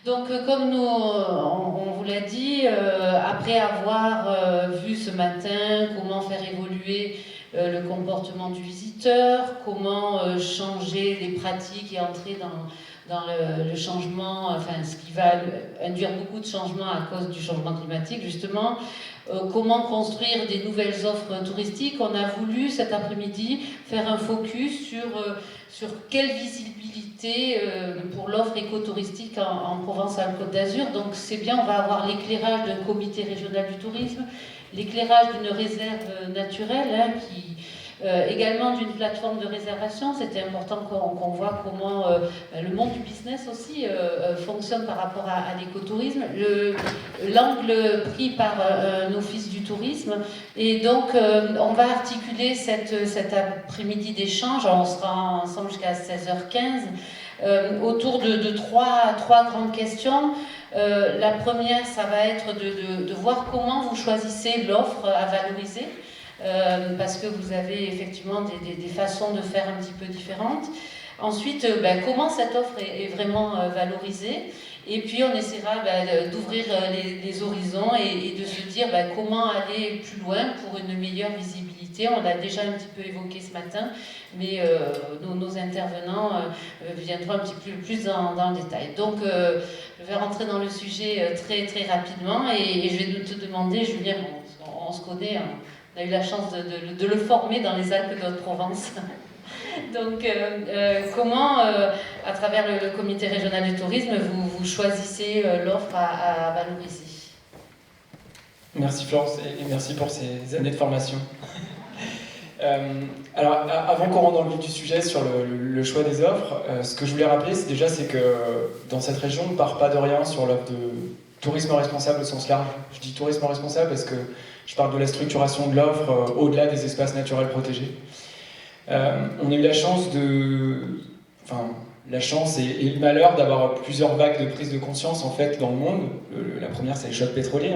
Donc, comme on vous l'a dit, après avoir vu ce matin comment faire évoluer le comportement du visiteur, comment changer les pratiques et entrer dans le changement, enfin, ce qui va induire beaucoup de changements à cause du changement climatique, justement, comment construire des nouvelles offres touristiques, on a voulu cet après-midi faire un focus sur quelle visibilité pour l'offre écotouristique en Provence-Alpes-Côte d'Azur. Donc c'est bien, on va avoir l'éclairage d'un comité régional du tourisme, l'éclairage d'une réserve naturelle, également d'une plateforme de réservation. C'était important qu'on voit comment le monde du business aussi fonctionne par rapport à l'écotourisme. L'angle pris par un office du tourisme. Et donc, on va articuler cet après-midi d'échange, on sera ensemble jusqu'à 16h15, autour de trois grandes questions. La première, ça va être de voir comment vous choisissez l'offre à valoriser. Parce que vous avez effectivement des façons de faire un petit peu différentes. Ensuite, comment cette offre est vraiment valorisée. Et puis on essaiera d'ouvrir les horizons et de se dire comment aller plus loin pour une meilleure visibilité. On l'a déjà un petit peu évoqué ce matin, mais nos intervenants viendront un petit peu plus dans le détail. Donc je vais rentrer dans le sujet très, très rapidement et je vais te demander, Julien, on se connaît, on a eu la chance de le former dans les Alpes de Haute-Provence. Donc, comment, à travers le comité régional du tourisme, vous choisissez l'offre à valoriser? Merci Florence et merci pour ces années de formation. Alors, avant qu'on rentre dans le vif du sujet sur le choix des offres, ce que je voulais rappeler, c'est que dans cette région, on ne part pas de rien sur l'offre de tourisme responsable au sens large. Je dis tourisme responsable parce que je parle de la structuration de l'offre au-delà des espaces naturels protégés. On a eu la chance et le malheur d'avoir plusieurs vagues de prise de conscience en fait dans le monde. La première, c'est le choc pétrolier,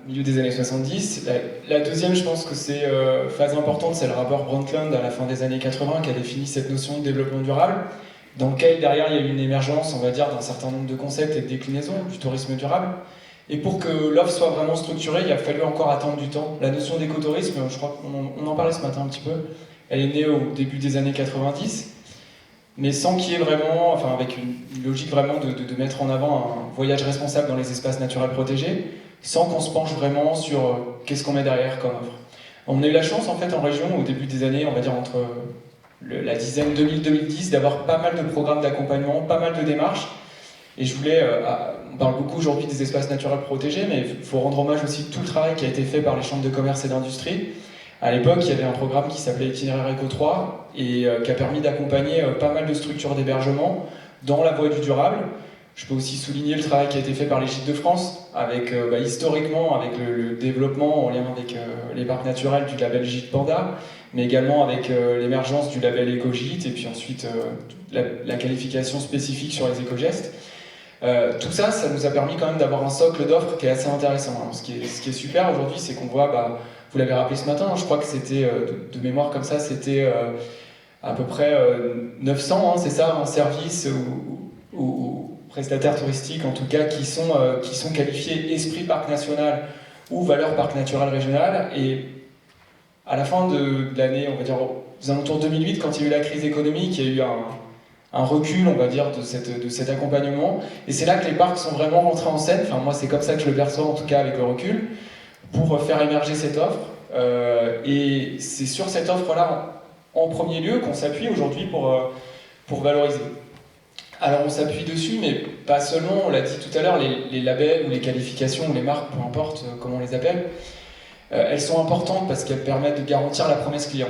milieu des années 70. La deuxième, je pense que c'est phase importante, c'est le rapport Brundtland à la fin des années 80 qui a défini cette notion de développement durable, dans lequel derrière il y a eu une émergence, on va dire, d'un certain nombre de concepts et de déclinaisons du tourisme durable. Et pour que l'offre soit vraiment structurée, il a fallu encore attendre du temps. La notion d'écotourisme, je crois qu'on en parlait ce matin un petit peu, elle est née au début des années 90, mais sans qu'il y ait vraiment, avec une logique vraiment de mettre en avant un voyage responsable dans les espaces naturels protégés, sans qu'on se penche vraiment sur qu'est-ce qu'on met derrière comme offre. On a eu la chance en fait en région, au début des années, on va dire entre la dizaine 2000-2010, d'avoir pas mal de programmes d'accompagnement, pas mal de démarches. Et je voulais, on parle beaucoup aujourd'hui des espaces naturels protégés, mais il faut rendre hommage aussi à tout le travail qui a été fait par les chambres de commerce et d'industrie. À l'époque, il y avait un programme qui s'appelait Itinéraire Eco 3 et qui a permis d'accompagner pas mal de structures d'hébergement dans la voie du durable. Je peux aussi souligner le travail qui a été fait par les Gîtes de France, avec historiquement avec le développement en lien avec les parcs naturels du label Gîte Panda, mais également avec l'émergence du label Éco-Gîte et puis ensuite la qualification spécifique sur les éco-gestes. Tout ça, ça nous a permis quand même d'avoir un socle d'offres qui est assez intéressant. Alors, ce qui est super aujourd'hui, c'est qu'on voit, vous l'avez rappelé ce matin, je crois que c'était, de mémoire comme ça, c'était à peu près 900, c'est ça, en service ou prestataires touristiques en tout cas, qui sont qualifiés Esprit Parc National ou Valeur Parc Naturel Régional. Et à la fin de l'année, on va dire aux alentours de 2008, quand il y a eu la crise économique, il y a eu un recul, on va dire, de cet accompagnement. Et c'est là que les parcs sont vraiment rentrés en scène, moi c'est comme ça que je le perçois en tout cas avec le recul, pour faire émerger cette offre. Et c'est sur cette offre-là, en premier lieu, qu'on s'appuie aujourd'hui pour valoriser. Alors on s'appuie dessus, mais pas seulement, on l'a dit tout à l'heure, les labels ou les qualifications ou les marques, peu importe comment on les appelle, elles sont importantes parce qu'elles permettent de garantir la promesse client.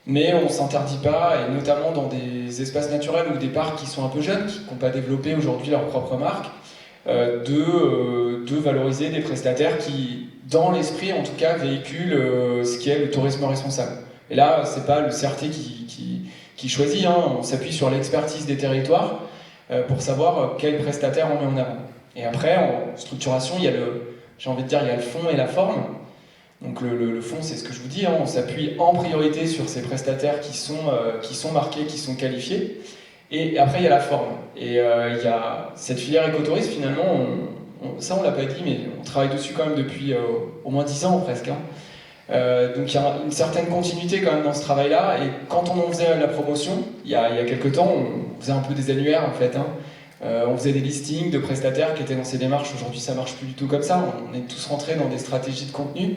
Mais on ne s'interdit pas, et notamment dans des espaces naturels ou des parcs qui sont un peu jeunes, qui n'ont pas développé aujourd'hui leur propre marque, de valoriser des prestataires qui, dans l'esprit en tout cas, véhiculent ce qui est le tourisme responsable. Et là, c'est pas le CRT qui choisit, on s'appuie sur l'expertise des territoires pour savoir quel prestataire on met en avant. Et après, en structuration, il y a le fond et la forme. Donc le fond, c'est ce que je vous dis, on s'appuie en priorité sur ces prestataires qui sont marqués, qui sont qualifiés. Et après, il y a la forme. Et il y a cette filière écotourisme, finalement, ça on l'a pas dit, mais on travaille dessus quand même depuis au moins 10 ans presque. Hein. Donc il y a une certaine continuité quand même dans ce travail-là. Et quand on en faisait la promotion, il y a quelques temps, on faisait un peu des annuaires en fait. Hein. On faisait des listings de prestataires qui étaient dans ces démarches. Aujourd'hui, ça marche plus du tout comme ça. On est tous rentrés dans des stratégies de contenu,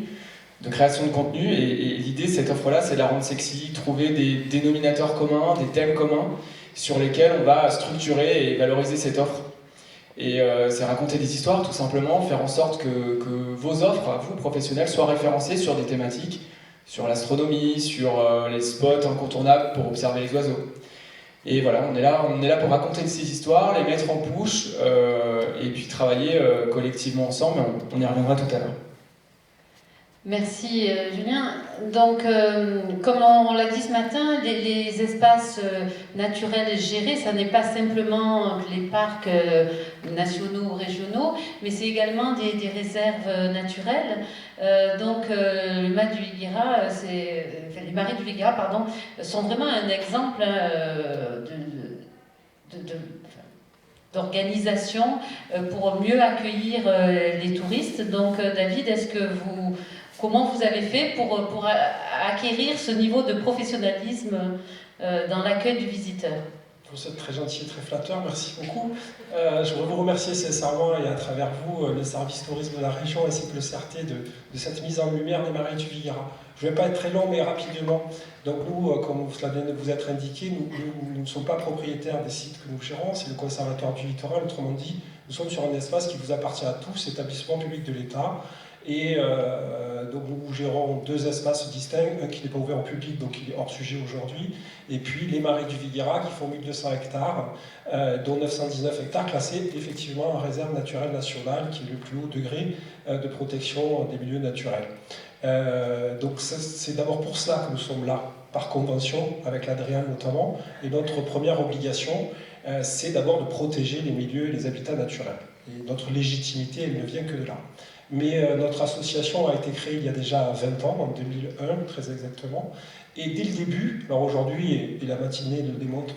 de création de contenu. Et l'idée de cette offre-là, c'est de la rendre sexy, trouver des dénominateurs communs, des thèmes communs sur lesquels on va structurer et valoriser cette offre. Et c'est raconter des histoires, tout simplement, faire en sorte que vos offres, à vous, professionnels, soient référencées sur des thématiques, sur l'astronomie, sur les spots incontournables pour observer les oiseaux. Et voilà, on est là pour raconter ces histoires, les mettre en push, et puis travailler collectivement ensemble, on y reviendra tout à l'heure. Merci Julien. Donc, comme on l'a dit ce matin, les espaces naturels gérés, ça n'est pas simplement les parcs nationaux ou régionaux, mais c'est également des réserves naturelles. Donc, le marais du Vigira, les marais du Vigira, pardon, sont vraiment un exemple d'organisation pour mieux accueillir les touristes. Donc, David, comment vous avez fait pour acquérir ce niveau de professionnalisme dans l'accueil du visiteur? Vous êtes très gentil et très flatteur, merci beaucoup. Je voudrais vous remercier sincèrement et à travers vous, le service tourisme de la région ainsi que le CRT de cette mise en lumière des marais du Vigira. Je ne vais pas être très long, mais rapidement. Donc nous, comme cela vient de vous être indiqué, nous ne sommes pas propriétaires des sites que nous gérons, c'est le Conservatoire du Littoral, autrement dit, nous sommes sur un espace qui vous appartient à tous, établissement public de l'État. Et donc nous gérons deux espaces distincts, un qui n'est pas ouvert au public, donc il est hors sujet aujourd'hui, et puis les marais du Vigira qui font 1200 hectares, dont 919 hectares classés effectivement en réserve naturelle nationale, qui est le plus haut degré de protection des milieux naturels. Donc c'est d'abord pour cela que nous sommes là, par convention, avec l'Adrian notamment, et notre première obligation, c'est d'abord de protéger les milieux et les habitats naturels. Et notre légitimité, elle ne vient que de là. Mais notre association a été créée il y a déjà 20 ans, en 2001 très exactement, et dès le début, alors aujourd'hui, et la matinée le démontre,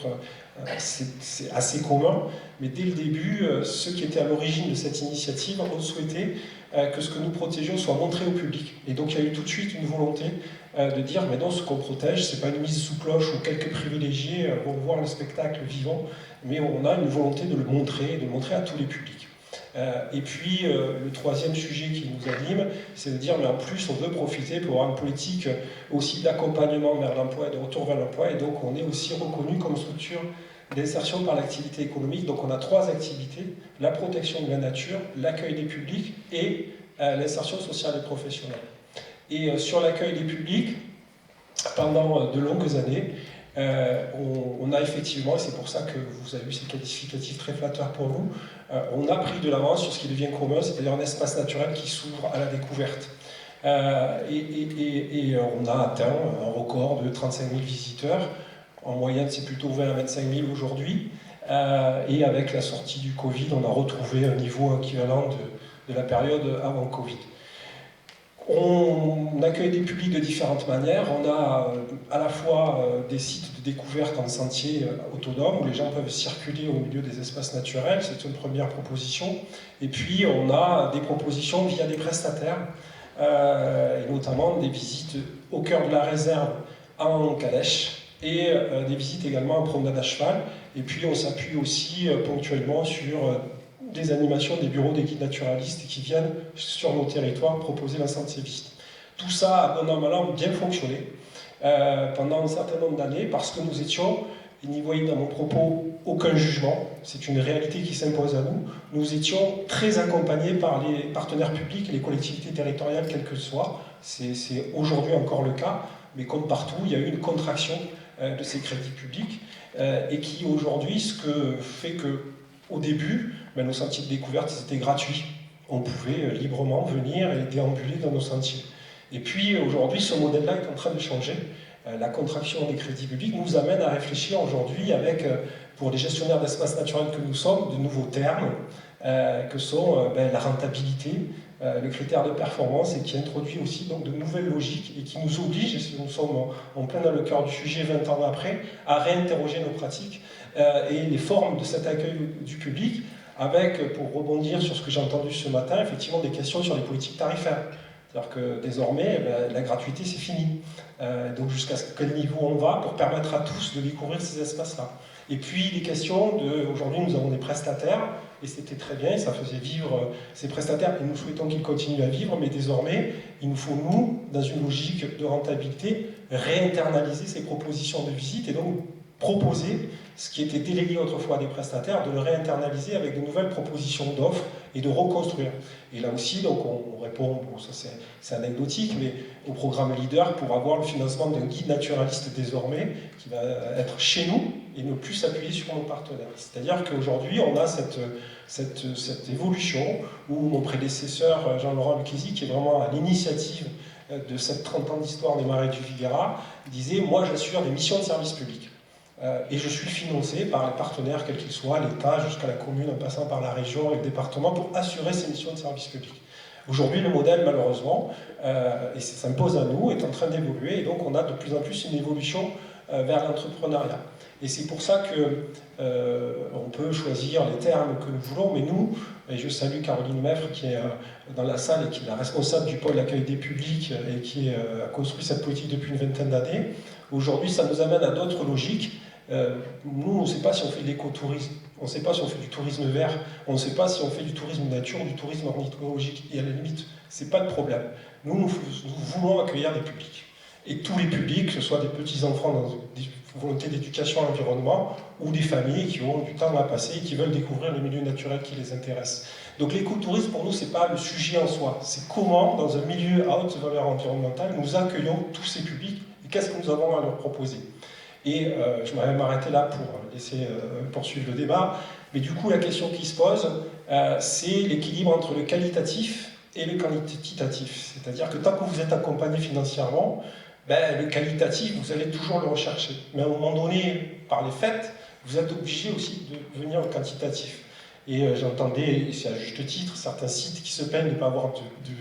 c'est assez commun, mais dès le début, ceux qui étaient à l'origine de cette initiative ont souhaité que ce que nous protégions soit montré au public. Et donc il y a eu tout de suite une volonté de dire, mais non, ce qu'on protège, c'est pas une mise sous cloche où quelques privilégiés vont voir le spectacle vivant, mais on a une volonté de le montrer, et de le montrer à tous les publics. Et puis, le troisième sujet qui nous anime, c'est de dire, mais en plus, on veut profiter pour avoir une politique aussi d'accompagnement vers l'emploi et de retour vers l'emploi, et donc on est aussi reconnu comme structure d'insertion par l'activité économique. Donc on a trois activités, la protection de la nature, l'accueil des publics et l'insertion sociale et professionnelle. Et sur l'accueil des publics, pendant de longues années, on a effectivement, et c'est pour ça que vous avez eu ces qualificatifs très flatteurs pour nous, on a pris de l'avance sur ce qui devient commun, c'est-à-dire un espace naturel qui s'ouvre à la découverte. Et on a atteint un record de 35 000 visiteurs. En moyenne, c'est plutôt 20 à 25 000 aujourd'hui. Et avec la sortie du Covid, on a retrouvé un niveau équivalent de la période avant Covid. On accueille des publics de différentes manières. On a à la fois des sites de découverte en sentier autonome où les gens peuvent circuler au milieu des espaces naturels, c'est une première proposition. Et puis on a des propositions via des prestataires, et notamment des visites au cœur de la réserve en calèche et des visites également en promenade à cheval. Et puis on s'appuie aussi ponctuellement sur des animations des bureaux des guides naturalistes qui viennent sur nos territoires proposer l'ensemble de ces visites. Tout ça a bon an mal an bien fonctionné pendant un certain nombre d'années parce que nous étions, et n'y voyez dans mon propos aucun jugement, c'est une réalité qui s'impose à nous, nous étions très accompagnés par les partenaires publics et les collectivités territoriales, quelles que soient. C'est aujourd'hui encore le cas, mais comme partout, il y a eu une contraction de ces crédits publics et qui aujourd'hui, ce que fait que au début, nos sentiers de découverte étaient gratuits. On pouvait librement venir et déambuler dans nos sentiers. Et puis aujourd'hui, ce modèle-là est en train de changer. La contraction des crédits publics nous amène à réfléchir aujourd'hui avec, pour les gestionnaires d'espaces naturels que nous sommes, de nouveaux termes que sont la rentabilité, le critère de performance, et qui introduit aussi donc de nouvelles logiques et qui nous oblige, et nous sommes en plein dans le cœur du sujet 20 ans après, à réinterroger nos pratiques et les formes de cet accueil du public, avec, pour rebondir sur ce que j'ai entendu ce matin, effectivement des questions sur les politiques tarifaires. C'est-à-dire que désormais, la gratuité, c'est fini. Donc jusqu'à quel niveau on va pour permettre à tous de découvrir ces espaces-là. Et puis les questions de... Aujourd'hui, nous avons des prestataires, et c'était très bien, et ça faisait vivre ces prestataires, et nous souhaitons qu'ils continuent à vivre, mais désormais, il nous faut, nous, dans une logique de rentabilité, réinternaliser ces propositions de visite, et donc proposer ce qui était délégué autrefois à des prestataires, de le réinternaliser avec de nouvelles propositions d'offres et de reconstruire. Et là aussi, donc, on répond, bon, ça c'est anecdotique, mais au programme Leader pour avoir le financement d'un guide naturaliste désormais qui va être chez nous et ne plus s'appuyer sur nos partenaires. C'est-à-dire qu'aujourd'hui, on a cette évolution où mon prédécesseur Jean-Laurent Lucchesi, qui est vraiment à l'initiative de cette 30 ans d'histoire des Marais du Vigra, disait « Moi, j'assure des missions de service public. Et je suis financé par les partenaires, quels qu'ils soient, l'État jusqu'à la commune, en passant par la région et le département, pour assurer ces missions de service public. » Aujourd'hui, le modèle, malheureusement, et ça s'impose à nous, est en train d'évoluer, et donc on a de plus en plus une évolution vers l'entrepreneuriat. Et c'est pour ça que on peut choisir les termes que nous voulons, mais nous, et je salue Caroline Meffre qui est dans la salle et qui est la responsable du pôle d'accueil des publics et qui a construit cette politique depuis une vingtaine d'années, aujourd'hui ça nous amène à d'autres logiques. Nous, on ne sait pas si on fait de l'écotourisme, on ne sait pas si on fait du tourisme vert, on ne sait pas si on fait du tourisme nature ou du tourisme ornithologique, et à la limite, ce n'est pas de problème. Nous voulons accueillir des publics. Et tous les publics, que ce soit des petits-enfants dans des volontés d'éducation à l'environnement, ou des familles qui ont du temps à passer et qui veulent découvrir le milieu naturel qui les intéresse. Donc l'écotourisme, pour nous, ce n'est pas le sujet en soi, c'est comment, dans un milieu à haute valeur environnementale, nous accueillons tous ces publics, et qu'est-ce que nous avons à leur proposer. Et je m'avais arrêté là pour laisser poursuivre le débat. Mais du coup, la question qui se pose, c'est l'équilibre entre le qualitatif et le quantitatif. C'est-à-dire que tant que vous êtes accompagné financièrement, le qualitatif, vous allez toujours le rechercher. Mais à un moment donné, par les faits, vous êtes obligé aussi de devenir au quantitatif. Et j'entendais, et c'est à juste titre, certains sites qui se plaignent de ne pas avoir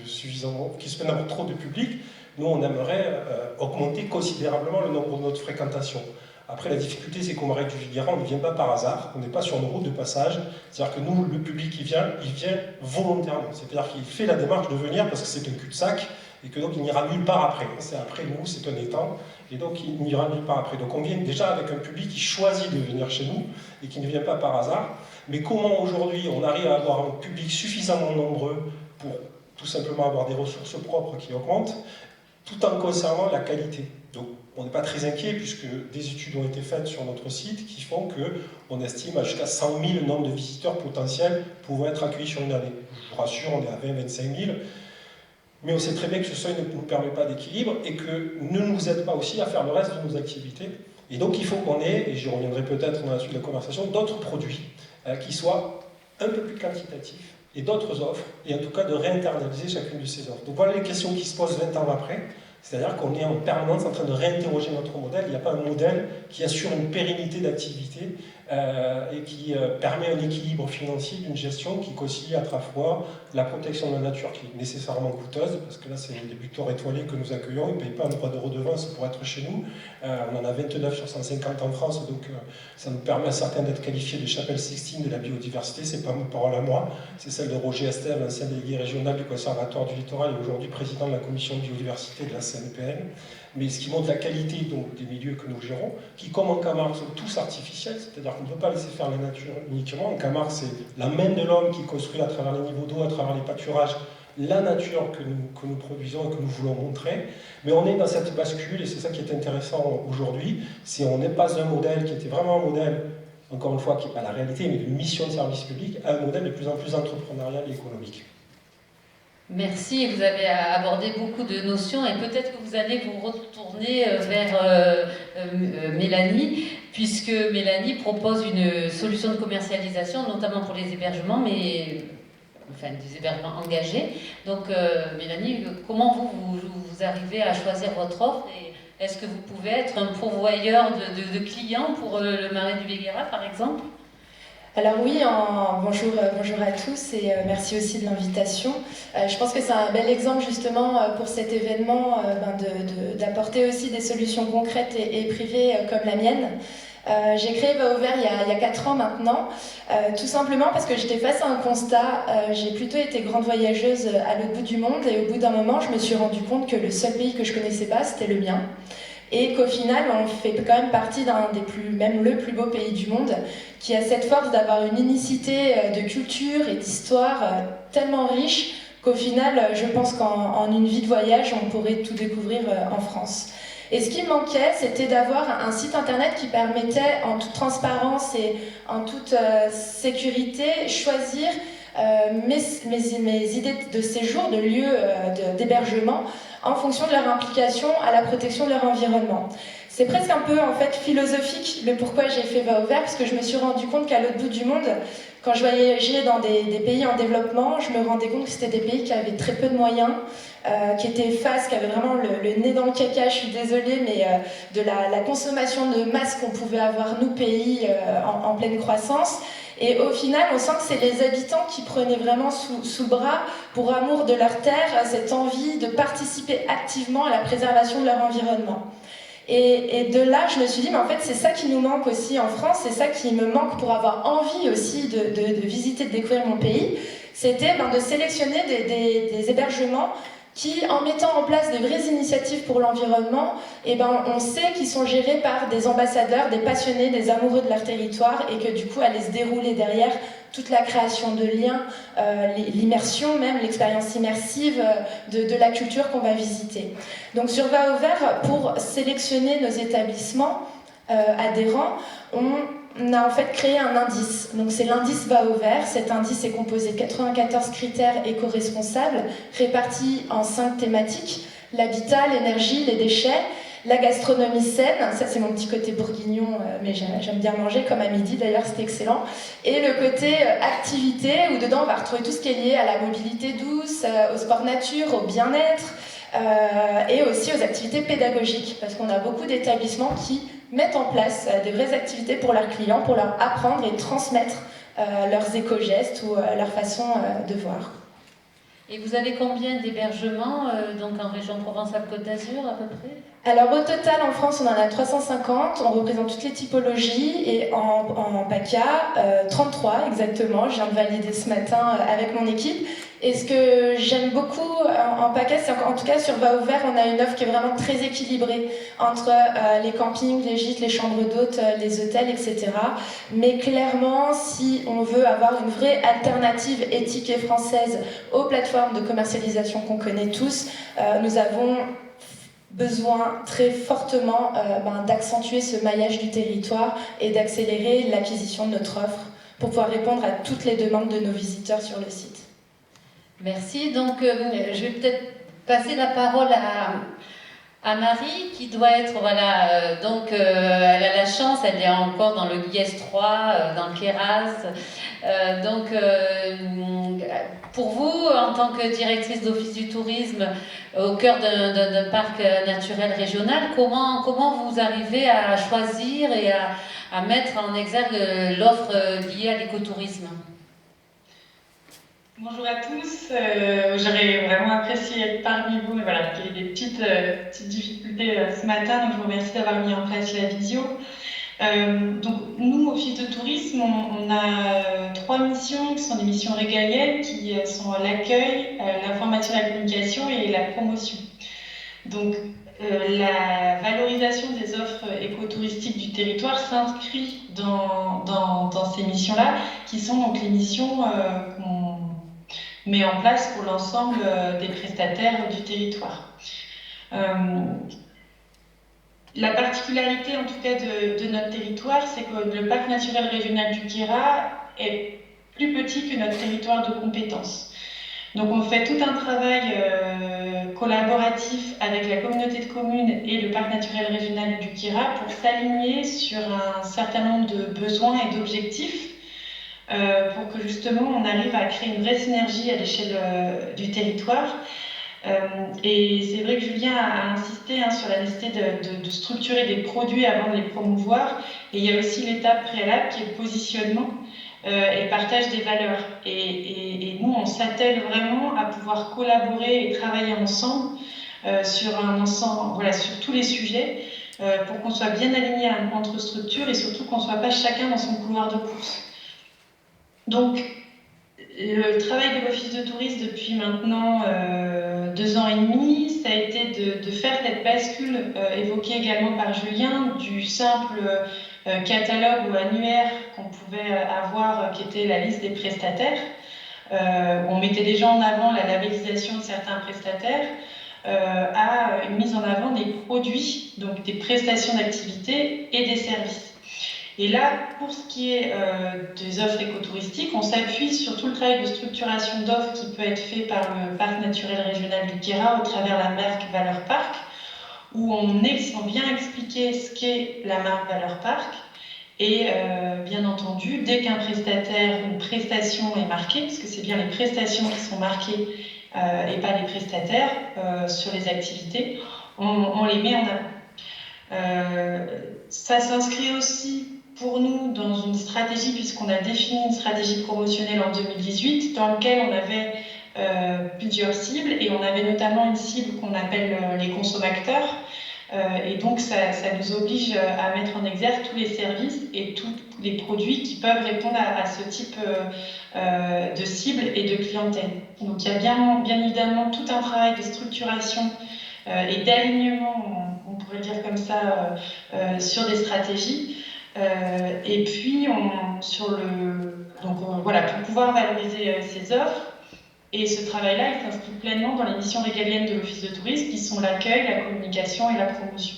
suffisamment, qui se plaignent d'avoir trop de public. Nous, on aimerait augmenter considérablement le nombre de notre fréquentation. Après, la difficulté, c'est qu'au Marais du Vigra, on ne vient pas par hasard, on n'est pas sur une route de passage. C'est-à-dire que nous, le public qui vient, il vient volontairement. C'est-à-dire qu'il fait la démarche de venir parce que c'est un cul-de-sac et que donc il n'ira nulle part après. C'est après nous, c'est un étang, et donc il n'ira nulle part après. Donc on vient déjà avec un public qui choisit de venir chez nous et qui ne vient pas par hasard. Mais comment aujourd'hui on arrive à avoir un public suffisamment nombreux pour tout simplement avoir des ressources propres qui augmentent, tout en conservant la qualité. Donc on n'est pas très inquiet puisque des études ont été faites sur notre site qui font qu'on estime à jusqu'à 100 000 le nombre de visiteurs potentiels pouvant être accueillis sur une année. Je vous rassure, on est à 20-25 000. Mais on sait très bien que ce seuil ne nous permet pas d'équilibre et que ne nous aide pas aussi à faire le reste de nos activités. Et donc il faut qu'on ait, et j'y reviendrai peut-être dans la suite de la conversation, d'autres produits qui soient un peu plus quantitatifs et d'autres offres, et en tout cas de réinternaliser chacune de ces offres. Donc voilà les questions qui se posent 20 ans après, c'est-à-dire qu'on est en permanence en train de réinterroger notre modèle. Il n'y a pas un modèle qui assure une pérennité d'activité et qui permet un équilibre financier d'une gestion qui concilie à la fois la protection de la nature qui est nécessairement coûteuse, parce que là c'est des buteurs étoilés que nous accueillons, ils ne payent pas un droit de redevance pour être chez nous. On en a 29 sur 150 en France, donc ça nous permet à certains d'être qualifiés de chapelle Sixtine de la biodiversité. C'est pas ma parole à moi, c'est celle de Roger Estève, ancien délégué régional du Conservatoire du Littoral et aujourd'hui président de la commission de biodiversité de la CNPN. Mais ce qui montre la qualité donc, des milieux que nous gérons, qui comme en Camargue sont tous artificiels, c'est-à-dire qu'on ne peut pas laisser faire la nature uniquement. En Camargue, c'est la main de l'homme qui construit à travers les niveaux d'eau, à travers les pâturages, la nature que nous produisons et que nous voulons montrer. Mais on est dans cette bascule, et c'est ça qui est intéressant aujourd'hui, c'est on n'est pas un modèle qui était vraiment un modèle, encore une fois, qui n'est pas la réalité, mais d'une mission de service public, à un modèle de plus en plus entrepreneurial et économique. Merci, vous avez abordé beaucoup de notions et peut-être que vous allez vous retourner vers Mélanie, puisque Mélanie propose une solution de commercialisation, notamment pour les hébergements, mais enfin des hébergements engagés. Donc Mélanie, comment vous arrivez à choisir votre offre et est-ce que vous pouvez être un pourvoyeur de clients pour le Marais du Vigra, par exemple ? Alors oui, bonjour à tous et merci aussi de l'invitation. Je pense que c'est un bel exemple justement pour cet événement d'apporter aussi des solutions concrètes et privées comme la mienne. J'ai créé Va Ouvert il y a 4 ans maintenant, tout simplement parce que j'étais face à un constat. J'ai plutôt été grande voyageuse à l'autre bout du monde et au bout d'un moment, je me suis rendu compte que le seul pays que je connaissais pas, c'était le mien. Et qu'au final, on fait quand même partie même le plus beau pays du monde, qui a cette force d'avoir une unicité de culture et d'histoire tellement riche qu'au final, je pense qu'en une vie de voyage, on pourrait tout découvrir en France. Et ce qui me manquait, c'était d'avoir un site internet qui permettait, en toute transparence et en toute sécurité, choisir mes idées de séjour, de lieux d'hébergement, en fonction de leur implication à la protection de leur environnement. C'est presque un peu en fait philosophique le pourquoi j'ai fait Va Ouvert, parce que je me suis rendu compte qu'à l'autre bout du monde, quand je voyageais dans des pays en développement, je me rendais compte que c'était des pays qui avaient très peu de moyens, qui étaient qui avaient vraiment le nez dans le caca, je suis désolée, mais de la consommation de masse qu'on pouvait avoir, nous, pays en pleine croissance. Et au final, on sent que c'est les habitants qui prenaient vraiment sous le bras, pour amour de leur terre, cette envie de participer activement à la préservation de leur environnement. Et de là, je me suis dit, mais en fait, c'est ça qui nous manque aussi en France, c'est ça qui me manque pour avoir envie aussi de visiter, de découvrir mon pays, c'était de sélectionner des hébergements qui, en mettant en place de vraies initiatives pour l'environnement, on sait qu'ils sont gérés par des ambassadeurs, des passionnés, des amoureux de leur territoire, et que du coup, allait se dérouler derrière toute la création de liens, l'immersion même, l'expérience immersive de la culture qu'on va visiter. Donc sur Va Ouvert, pour sélectionner nos établissements adhérents, on a en fait créé un indice. Donc c'est l'indice Va Ouvert. Cet indice est composé de 94 critères éco-responsables répartis en 5 thématiques: l'habitat, l'énergie, les déchets, la gastronomie saine, ça c'est mon petit côté bourguignon, mais j'aime bien manger, comme à midi d'ailleurs, c'est excellent, et le côté activité, où dedans on va retrouver tout ce qui est lié à la mobilité douce, au sport nature, au bien-être, et aussi aux activités pédagogiques, parce qu'on a beaucoup d'établissements qui mettent en place de vraies activités pour leurs clients, pour leur apprendre et transmettre leurs éco-gestes ou leur façon de voir. Et vous avez combien d'hébergements donc en région Provence-Alpes-Côte d'Azur à peu près? Alors au total en France on en a 350, on représente toutes les typologies, et en PACA 33 exactement, je viens de valider ce matin avec mon équipe. Et ce que j'aime beaucoup en PACA, c'est qu'en tout cas sur Va Ouvert on a une offre qui est vraiment très équilibrée entre les campings, les gîtes, les chambres d'hôtes, les hôtels, etc. Mais clairement, si on veut avoir une vraie alternative éthique et française aux plateformes de commercialisation qu'on connaît tous, nous avons besoin très fortement d'accentuer ce maillage du territoire et d'accélérer l'acquisition de notre offre pour pouvoir répondre à toutes les demandes de nos visiteurs sur le site. Merci. Donc, je vais peut-être passer la parole à Marie, qui doit être, voilà, elle a la chance, elle est encore dans le GIES 3, dans le Kéras. Pour vous, en tant que directrice d'office du tourisme, au cœur d'un parc naturel régional, comment vous arrivez à choisir et à mettre en exergue l'offre liée à l'écotourisme? Bonjour à tous, j'aurais vraiment apprécié être parmi vous, mais voilà, il y a eu des petites difficultés ce matin, donc je vous remercie d'avoir mis en place la visio. Donc nous, Office de tourisme, on a 3 missions qui sont des missions régaliennes, qui sont l'accueil, l'information, la communication et la promotion. Donc la valorisation des offres écotouristiques du territoire s'inscrit dans ces missions-là, qui sont donc les missions qu'on met en place pour l'ensemble des prestataires du territoire. La particularité en tout cas de notre territoire, c'est que le parc naturel régional du Queyras est plus petit que notre territoire de compétence. Donc on fait tout un travail collaboratif avec la communauté de communes et le parc naturel régional du Queyras pour s'aligner sur un certain nombre de besoins et d'objectifs pour que justement on arrive à créer une vraie synergie à l'échelle du territoire. Et c'est vrai que Julien a insisté sur la nécessité de structurer des produits avant de les promouvoir. Et il y a aussi l'étape préalable qui est le positionnement. et partagent des valeurs. Et nous, on s'attelle vraiment à pouvoir collaborer et travailler ensemble sur un ensemble, voilà, sur tous les sujets, pour qu'on soit bien aligné entre structures et surtout qu'on ne soit pas chacun dans son couloir de course. Donc, le travail de l'Office de tourisme depuis maintenant 2 ans et demi, ça a été de faire cette bascule évoquée également par Julien, du simple catalogue ou annuaire qu'on pouvait avoir, qui était la liste des prestataires. On mettait déjà en avant la labellisation de certains prestataires, à une mise en avant des produits, donc des prestations d'activité et des services. Et là, pour ce qui est des offres écotouristiques, on s'appuie sur tout le travail de structuration d'offres qui peut être fait par le Parc naturel régional du Queyras au travers de la marque Valeur Parc, où on vient expliquer ce qu'est la marque Valeur Parc. Et bien entendu, dès qu'un prestataire, une prestation est marquée, parce que c'est bien les prestations qui sont marquées et pas les prestataires sur les activités, on les met en avant. Ça s'inscrit aussi pour nous dans une stratégie, puisqu'on a défini une stratégie promotionnelle en 2018 dans laquelle on avait plusieurs cibles, et on avait notamment une cible qu'on appelle les consommateurs, et donc ça nous oblige à mettre en exergue tous les services et tous les produits qui peuvent répondre à ce type de cible et de clientèle. Donc il y a bien évidemment tout un travail de structuration et d'alignement, on pourrait dire comme ça, sur des stratégies. Et puis, voilà, pour pouvoir valoriser ces offres, et ce travail-là, il s'inscrit pleinement dans les missions régaliennes de l'Office de tourisme, qui sont l'accueil, la communication et la promotion.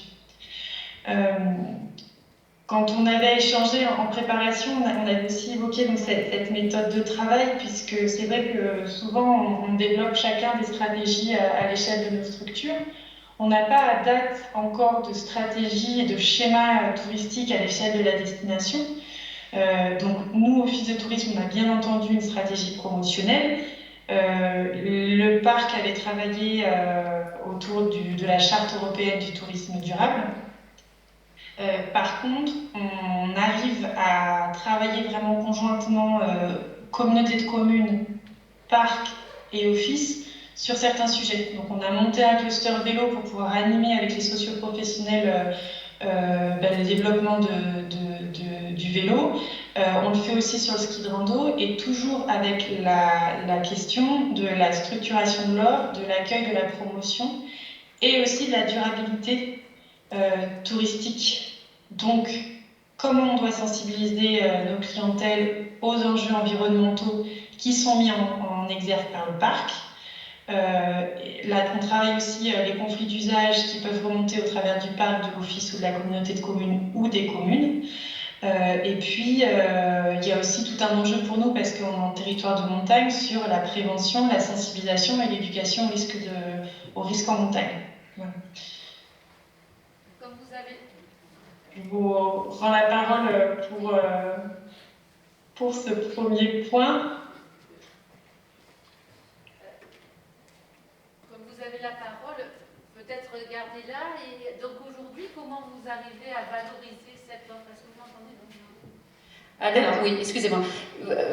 Quand on avait échangé en préparation, on avait aussi évoqué donc, cette méthode de travail, puisque c'est vrai que souvent, on développe chacun des stratégies à l'échelle de nos structures. On n'a pas à date encore de stratégie et de schéma touristique à l'échelle de la destination. Donc nous, Office de tourisme, on a bien entendu une stratégie promotionnelle. Le parc avait travaillé autour de la charte européenne du tourisme durable. Par contre, on arrive à travailler vraiment conjointement communauté de communes, parc et office sur certains sujets. Donc on a monté un cluster vélo pour pouvoir animer avec les socioprofessionnels le développement du vélo. On le fait aussi sur le ski de rando, et toujours avec la question de la structuration de l'offre, de l'accueil, de la promotion, et aussi de la durabilité touristique. Donc, comment on doit sensibiliser nos clientèles aux enjeux environnementaux qui sont mis en exergue par le parc. Là, on travaille aussi les conflits d'usage qui peuvent remonter au travers du parc, de l'office ou de la communauté de communes ou des communes. Et puis, il y a aussi tout un enjeu pour nous, parce qu'on est en territoire de montagne, sur la prévention, la sensibilisation et l'éducation au risque en montagne. Voilà. Comme vous avez... Je vous rends la parole pour ce premier point. Comme vous avez la parole, peut-être regardez-la. Et donc aujourd'hui, comment vous arrivez à valoriser cette offre? Est-ce que vous m'entendez? Alors oui, excusez-moi.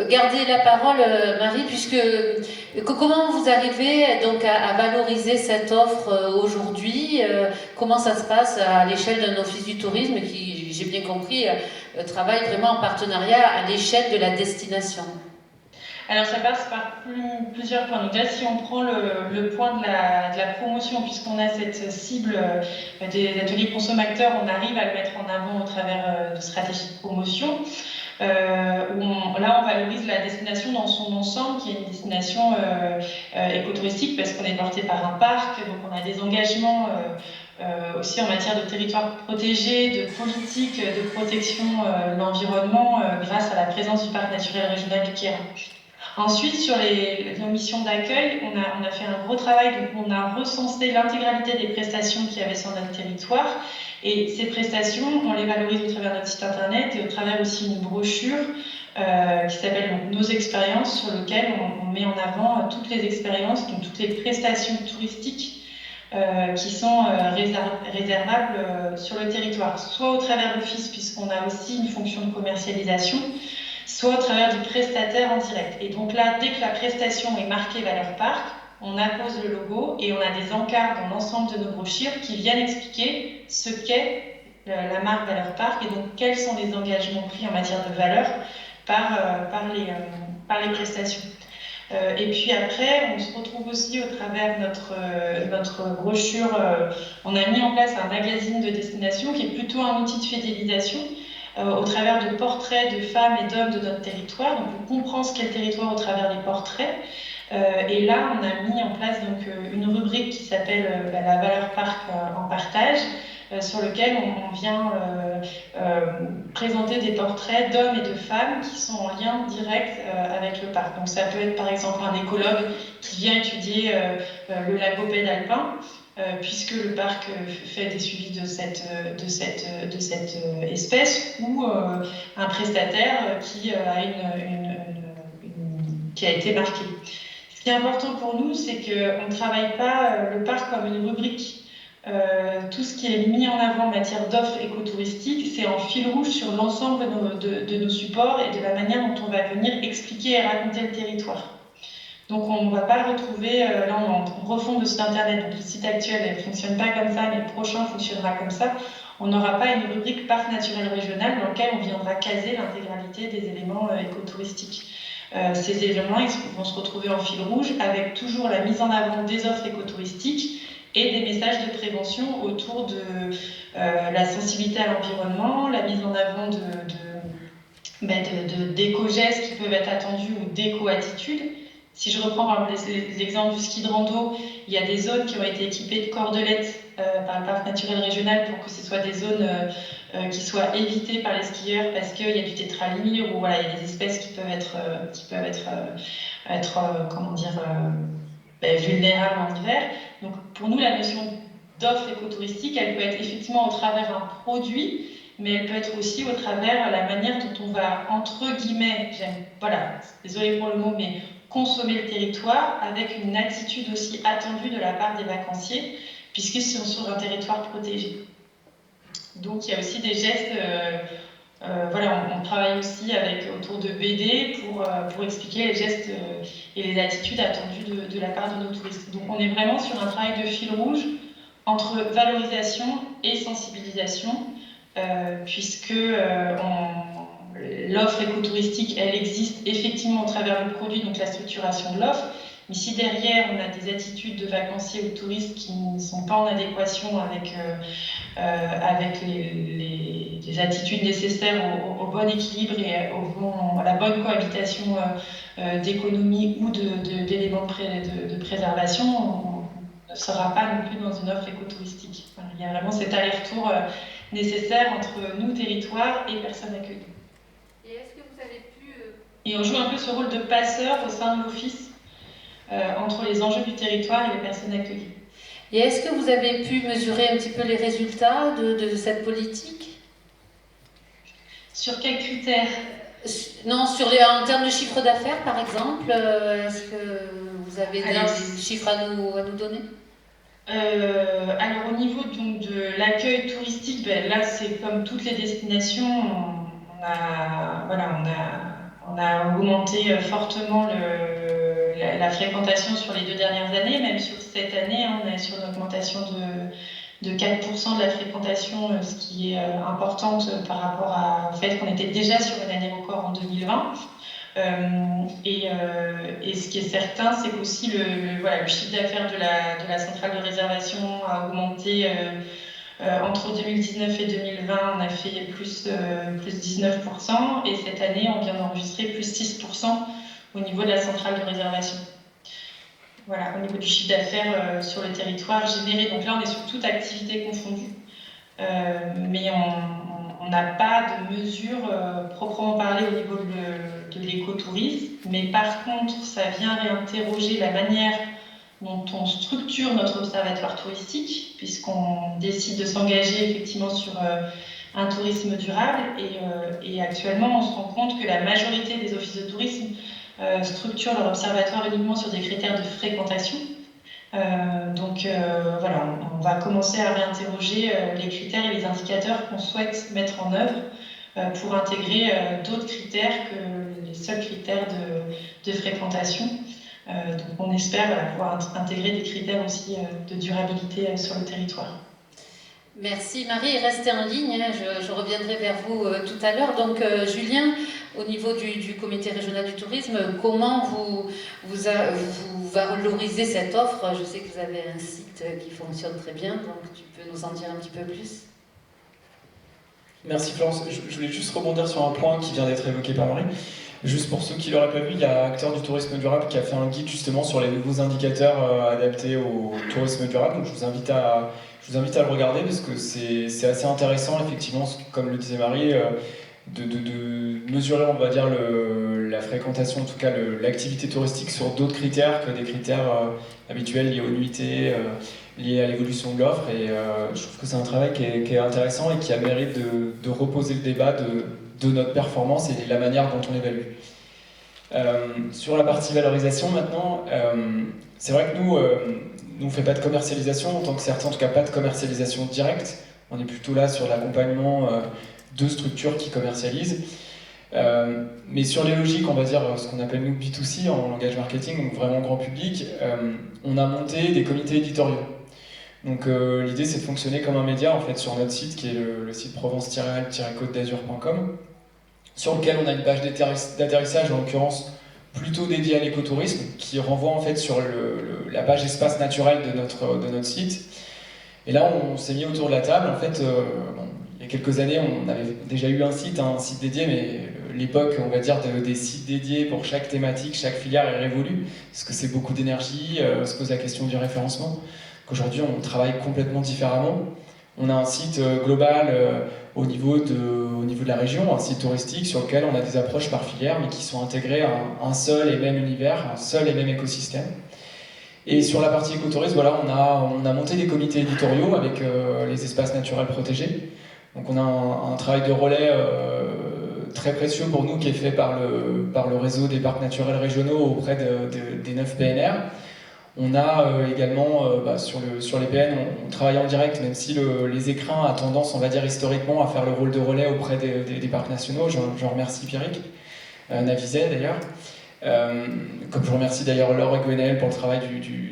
Gardez la parole, Marie, puisque comment vous arrivez donc à valoriser cette offre aujourd'hui? Comment ça se passe à l'échelle d'un office du tourisme qui, j'ai bien compris, travaille vraiment en partenariat à l'échelle de la destination? Alors ça passe par plusieurs points. Donc là, si on prend le point de la promotion, puisqu'on a cette cible des ateliers consommateurs, on arrive à le mettre en avant au travers de stratégies de promotion. Là, on valorise la destination dans son ensemble, qui est une destination écotouristique, parce qu'on est porté par un parc, donc on a des engagements aussi en matière de territoire protégé, de politique de protection de l'environnement, grâce à la présence du parc naturel régional du Queyras. Ensuite, sur nos missions d'accueil, on a fait un gros travail, donc on a recensé l'intégralité des prestations qu'il y avait sur notre territoire. Et ces prestations, on les valorise au travers de notre site internet et au travers aussi d'une brochure qui s'appelle Nos expériences, sur lequel on met en avant toutes les expériences, donc toutes les prestations touristiques qui sont réservables sur le territoire, soit au travers de l'office, puisqu'on a aussi une fonction de commercialisation, soit au travers du prestataire en direct. Et donc là, dès que la prestation est marquée Valeur Parc, on appose le logo et on a des encarts dans l'ensemble de nos brochures qui viennent expliquer ce qu'est la marque Valeur Parc et donc quels sont les engagements pris en matière de valeur par les prestations. Et puis après, on se retrouve aussi au travers de notre brochure, on a mis en place un magazine de destination qui est plutôt un outil de fidélisation au travers de portraits de femmes et d'hommes de notre territoire. Donc on comprend ce qu'est le territoire au travers des portraits. Et là, on a mis en place donc, une rubrique qui s'appelle la Valeur Parc en partage, sur lequel on vient présenter des portraits d'hommes et de femmes qui sont en lien direct avec le parc. Donc ça peut être par exemple un écologue qui vient étudier le lagopède alpin, puisque le parc fait des suivis de cette espèce, ou un prestataire qui a été marqué. Ce qui est important pour nous, c'est qu'on ne travaille pas le parc comme une rubrique. Tout ce qui est mis en avant en matière d'offres écotouristiques, c'est en fil rouge sur l'ensemble de nos supports et de la manière dont on va venir expliquer et raconter le territoire. Donc on ne va pas retrouver, là on est en refonte de site internet, donc le site actuel ne fonctionne pas comme ça, mais le prochain fonctionnera comme ça. On n'aura pas une rubrique parc naturel régional dans laquelle on viendra caser l'intégralité des éléments écotouristiques. Ces éléments ils vont se retrouver en fil rouge avec toujours la mise en avant des offres écotouristiques et des messages de prévention autour de la sensibilité à l'environnement, la mise en avant d'éco-gestes qui peuvent être attendus ou d'éco-attitudes. Si je reprends l'exemple du ski de rando, il y a des zones qui ont été équipées de cordelettes par le parc naturel régional pour que ce soit des zones qui soient évitées par les skieurs parce qu'il y a du tétralyre ou voilà, il y a des espèces qui peuvent être vulnérables en hiver. Donc pour nous, la notion d'offre écotouristique, elle peut être effectivement au travers d'un produit, mais elle peut être aussi au travers la manière dont on va, entre guillemets, désolé pour le mot, mais consommer le territoire avec une attitude aussi attendue de la part des vacanciers, puisqu'ils sont sur un territoire protégé. Donc il y a aussi des gestes, on travaille aussi autour de BD pour expliquer les gestes et les attitudes attendues de la part de nos touristes. Donc on est vraiment sur un travail de fil rouge entre valorisation et sensibilisation, puisque l'offre écotouristique, elle existe effectivement au travers du produit, donc la structuration de l'offre, mais si derrière on a des attitudes de vacanciers ou de touristes qui ne sont pas en adéquation avec les attitudes nécessaires au bon équilibre et à la bonne cohabitation d'économie ou d'éléments de préservation, on ne sera pas non plus dans une offre écotouristique. Voilà, il y a vraiment cet aller-retour nécessaire entre nous, territoire, et personnes accueillies. Et est-ce que vous avez pu... Et on joue un peu ce rôle de passeur au sein de l'office entre les enjeux du territoire et les personnes accueillies. Et est-ce que vous avez pu mesurer un petit peu les résultats de cette politique? Sur quels critères? Non, en termes de chiffre d'affaires, par exemple, est-ce que vous avez des chiffres à nous donner? Alors au niveau donc, de l'accueil touristique, là c'est comme toutes les destinations, on a augmenté fortement la fréquentation sur les 2 dernières années, même sur cette année, on est sur une augmentation de 4% de la fréquentation, ce qui est importante par rapport au fait qu'on était déjà sur une année record en 2020. Et ce qui est certain, c'est qu'aussi le chiffre d'affaires de la centrale de réservation a augmenté entre 2019 et 2020, on a fait plus 19%, et cette année, on vient d'enregistrer plus 6% au niveau de la centrale de réservation. Voilà, au niveau du chiffre d'affaires sur le territoire généré. Donc là, on est sur toute activité confondue, mais on n'a pas de mesure proprement parlée au niveau de l'écotourisme. Mais par contre, ça vient réinterroger la manière dont on structure notre observatoire touristique, puisqu'on décide de s'engager effectivement sur un tourisme durable. Et actuellement, on se rend compte que la majorité des offices de tourisme structurent leur observatoire uniquement sur des critères de fréquentation. Voilà, on va commencer à réinterroger les critères et les indicateurs qu'on souhaite mettre en œuvre pour intégrer d'autres critères que les seuls critères de fréquentation. Donc on espère pouvoir intégrer des critères aussi de durabilité sur le territoire. Merci Marie, restez en ligne, hein, je reviendrai vers vous tout à l'heure. Donc Julien, au niveau du comité régional du tourisme, comment vous valorisez cette offre? Je sais que vous avez un site qui fonctionne très bien, donc tu peux nous en dire un petit peu plus? Merci Florence, je voulais juste rebondir sur un point qui vient d'être évoqué par Marie. Juste pour ceux qui ne l'auraient pas vu, il y a Acteurs du tourisme durable qui a fait un guide justement sur les nouveaux indicateurs adaptés au tourisme durable. Donc je vous invite à le regarder parce que c'est assez intéressant, effectivement, comme le disait Marie, de mesurer, on va dire, la fréquentation, en tout cas l'activité touristique sur d'autres critères que des critères habituels liés aux nuitées, liés à l'évolution de l'offre. Et je trouve que c'est un travail qui est intéressant et qui a le mérite de reposer le débat de notre performance et de la manière dont on l'évalue. Sur la partie valorisation maintenant, c'est vrai que nous on ne fait pas de commercialisation, en tant que certains, en tout cas pas de commercialisation directe. On est plutôt là sur l'accompagnement de structures qui commercialisent. Mais sur les logiques, on va dire ce qu'on appelle nous B2C en langage marketing, donc vraiment grand public, on a monté des comités éditoriaux. Donc l'idée c'est de fonctionner comme un média en fait sur notre site qui est le site provence-alpes-côte-d'azur.com, sur lequel on a une page d'atterrissage en l'occurrence plutôt dédiée à l'écotourisme qui renvoie en fait sur la page espace naturel de notre site. Et là on s'est mis autour de la table en fait. Il y a quelques années, on avait déjà eu un site dédié, mais l'époque, on va dire, des sites dédiés pour chaque thématique, chaque filière est révolue, parce que c'est beaucoup d'énergie, se pose la question du référencement. Aujourd'hui, on travaille complètement différemment. On a un site global au niveau de la région, un site touristique sur lequel on a des approches par filière, mais qui sont intégrées à un seul et même univers, un seul et même écosystème. Et sur la partie écotourisme, voilà, on a monté des comités éditoriaux avec les espaces naturels protégés. Donc on a un travail de relais très précieux pour nous qui est fait par le réseau des parcs naturels régionaux auprès des 9 PNR. On a également, sur les PN, on travaille en direct, même si les écrins a tendance, on va dire historiquement, à faire le rôle de relais auprès des parcs nationaux. J'en remercie Pierrick, Navizet d'ailleurs. Comme je remercie d'ailleurs Laure et Gwenaël pour le travail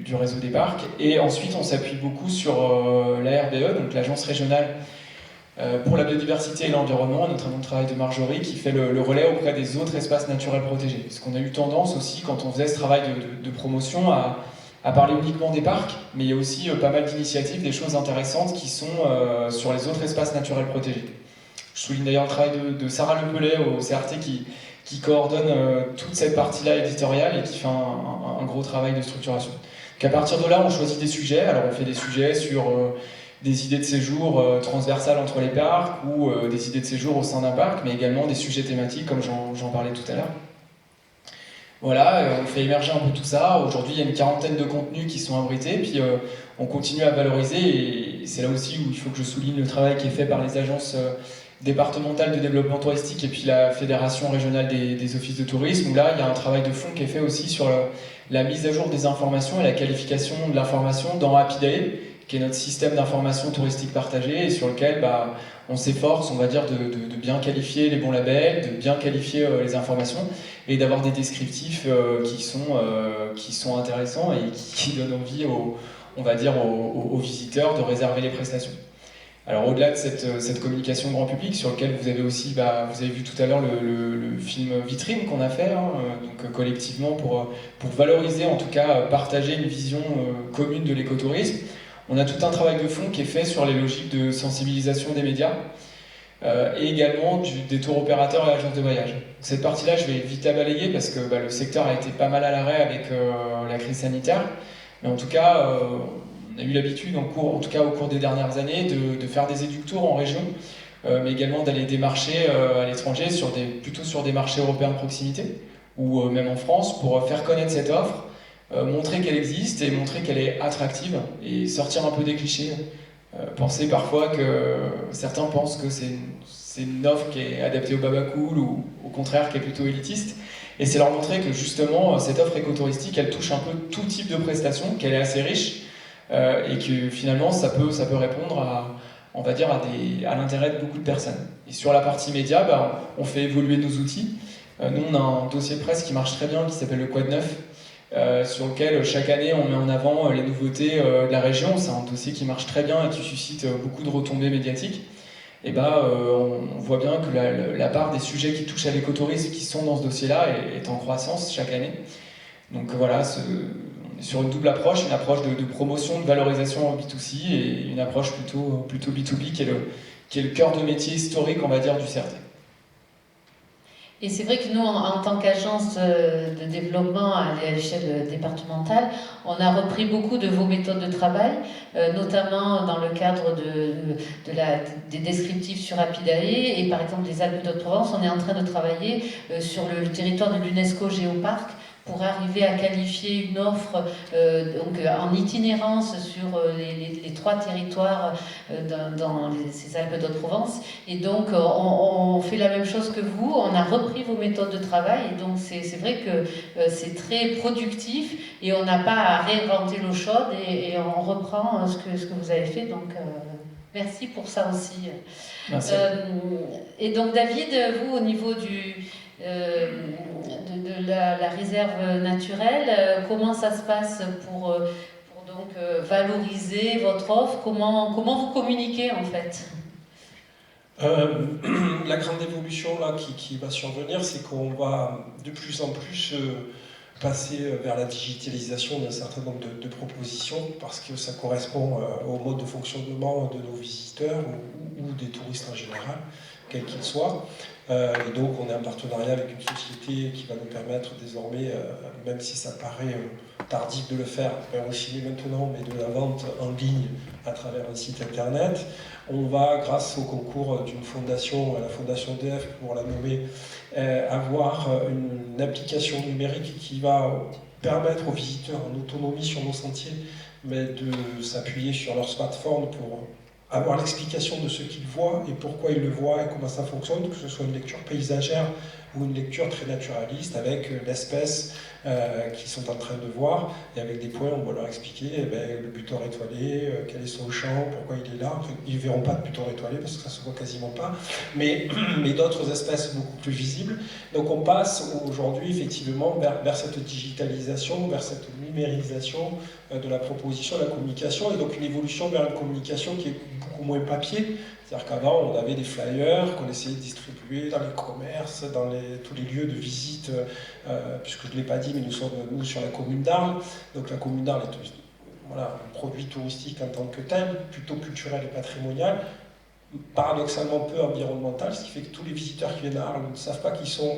du réseau des parcs. Et ensuite, on s'appuie beaucoup sur la RBE, donc l'Agence régionale pour la biodiversité et l'environnement, notamment le travail de Marjorie, qui fait le relais auprès des autres espaces naturels protégés. Parce qu'on a eu tendance aussi, quand on faisait ce travail de promotion, à parler uniquement des parcs, mais il y a aussi pas mal d'initiatives, des choses intéressantes qui sont sur les autres espaces naturels protégés. Je souligne d'ailleurs le travail de Sarah Lepellet au CRT qui coordonne toute cette partie-là éditoriale et qui fait un gros travail de structuration. Donc à partir de là, on choisit des sujets. Alors on fait des sujets sur des idées de séjour transversales entre les parcs ou des idées de séjour au sein d'un parc, mais également des sujets thématiques comme j'en parlais tout à l'heure. Voilà, on fait émerger un peu tout ça. Aujourd'hui, il y a une quarantaine de contenus qui sont abrités, puis on continue à valoriser, et c'est là aussi où il faut que je souligne le travail qui est fait par les agences départementales de développement touristique et puis la Fédération régionale des offices de tourisme, où là, il y a un travail de fond qui est fait aussi sur la mise à jour des informations et la qualification de l'information dans Happyday, qui est notre système d'information touristique partagé, et sur lequel on s'efforce, on va dire, de bien qualifier les bons labels, de bien qualifier les informations, et d'avoir des descriptifs qui sont intéressants et qui donnent envie aux visiteurs de réserver les prestations. Alors au-delà de cette communication grand public, sur lequel vous avez aussi, vous avez vu tout à l'heure le film Vitrine qu'on a fait, donc collectivement pour valoriser, en tout cas partager une vision commune de l'écotourisme. On a tout un travail de fond qui est fait sur les logiques de sensibilisation des médias et également des tours opérateurs et agences de voyage. Donc cette partie-là, je vais vite la balayer parce que le secteur a été pas mal à l'arrêt avec la crise sanitaire. Mais en tout cas, on a eu l'habitude, au cours des dernières années, de faire des éductours en région, mais également d'aller démarcher à l'étranger, plutôt sur des marchés européens de proximité, ou même en France, pour faire connaître cette offre, montrer qu'elle existe et montrer qu'elle est attractive, et sortir un peu des clichés. Penser parfois que certains pensent que c'est une offre qui est adaptée au baba-cool, ou au contraire qui est plutôt élitiste. Et c'est leur montrer que justement, cette offre écotouristique, elle touche un peu tout type de prestations, qu'elle est assez riche, et que finalement, ça peut répondre on va dire, à l'intérêt de beaucoup de personnes. Et sur la partie média, on fait évoluer nos outils. Nous, on a un dossier de presse qui marche très bien, qui s'appelle le Quad 9, sur lequel chaque année on met en avant les nouveautés de la région. C'est un dossier qui marche très bien et qui suscite beaucoup de retombées médiatiques. Et on voit bien que la part des sujets qui touchent à l'écotourisme qui sont dans ce dossier-là est en croissance chaque année. Donc voilà, on est sur une double approche, une approche de promotion, de valorisation en B2C et une approche plutôt B2B qui est le cœur de métier historique, on va dire, du CRT. Et c'est vrai que nous, en tant qu'agence de développement à l'échelle départementale, on a repris beaucoup de vos méthodes de travail, notamment dans le cadre des descriptifs sur Rapidae et par exemple les Alpes d'Haute-Provence. On est en train de travailler sur le territoire de l'UNESCO Géoparc pour arriver à qualifier une offre en itinérance sur les 3 territoires dans ces Alpes d'Haute-Provence. Et donc, on fait la même chose que vous, on a repris vos méthodes de travail, et donc c'est vrai que c'est très productif, et on n'a pas à réinventer l'eau chaude, et on reprend ce que vous avez fait, donc merci pour ça aussi. Merci. Et donc David, vous, au niveau de la réserve naturelle, comment ça se passe pour donc valoriser votre offre, comment vous communiquez en fait? La grande évolution là, qui va survenir, c'est qu'on va de plus en plus passer vers la digitalisation d'un certain nombre de propositions, parce que ça correspond au mode de fonctionnement de nos visiteurs ou des touristes en général, quels qu'ils soient. Et donc on est en partenariat avec une société qui va nous permettre désormais, même si ça paraît tardif de le faire, aussi maintenant, mais de la vente en ligne à travers un site internet. On va, grâce au concours d'une fondation, la Fondation DF pour la nommer, avoir une application numérique qui va permettre aux visiteurs en autonomie sur nos sentiers, mais de s'appuyer sur leur smartphone pour avoir l'explication de ce qu'ils voient et pourquoi ils le voient et comment ça fonctionne, que ce soit une lecture paysagère ou une lecture très naturaliste avec l'espèce qu'ils sont en train de voir, et avec des points on va leur expliquer le butor étoilé, quel est son champ, pourquoi il est là. Enfin, ils ne verront pas de butor étoilé parce que ça se voit quasiment pas, mais d'autres espèces beaucoup plus visibles. Donc on passe aujourd'hui effectivement vers cette digitalisation, vers cette numérisation de la proposition, de la communication, et donc une évolution vers une communication qui est beaucoup moins papier. C'est-à-dire qu'avant, on avait des flyers qu'on essayait de distribuer dans les commerces, dans tous les lieux de visite, puisque je ne l'ai pas dit, mais nous sommes sur la commune d'Arles. Donc la commune d'Arles est un produit touristique en tant que tel, plutôt culturel et patrimonial, paradoxalement peu environnemental, ce qui fait que tous les visiteurs qui viennent à Arles ne savent pas qu'ils sont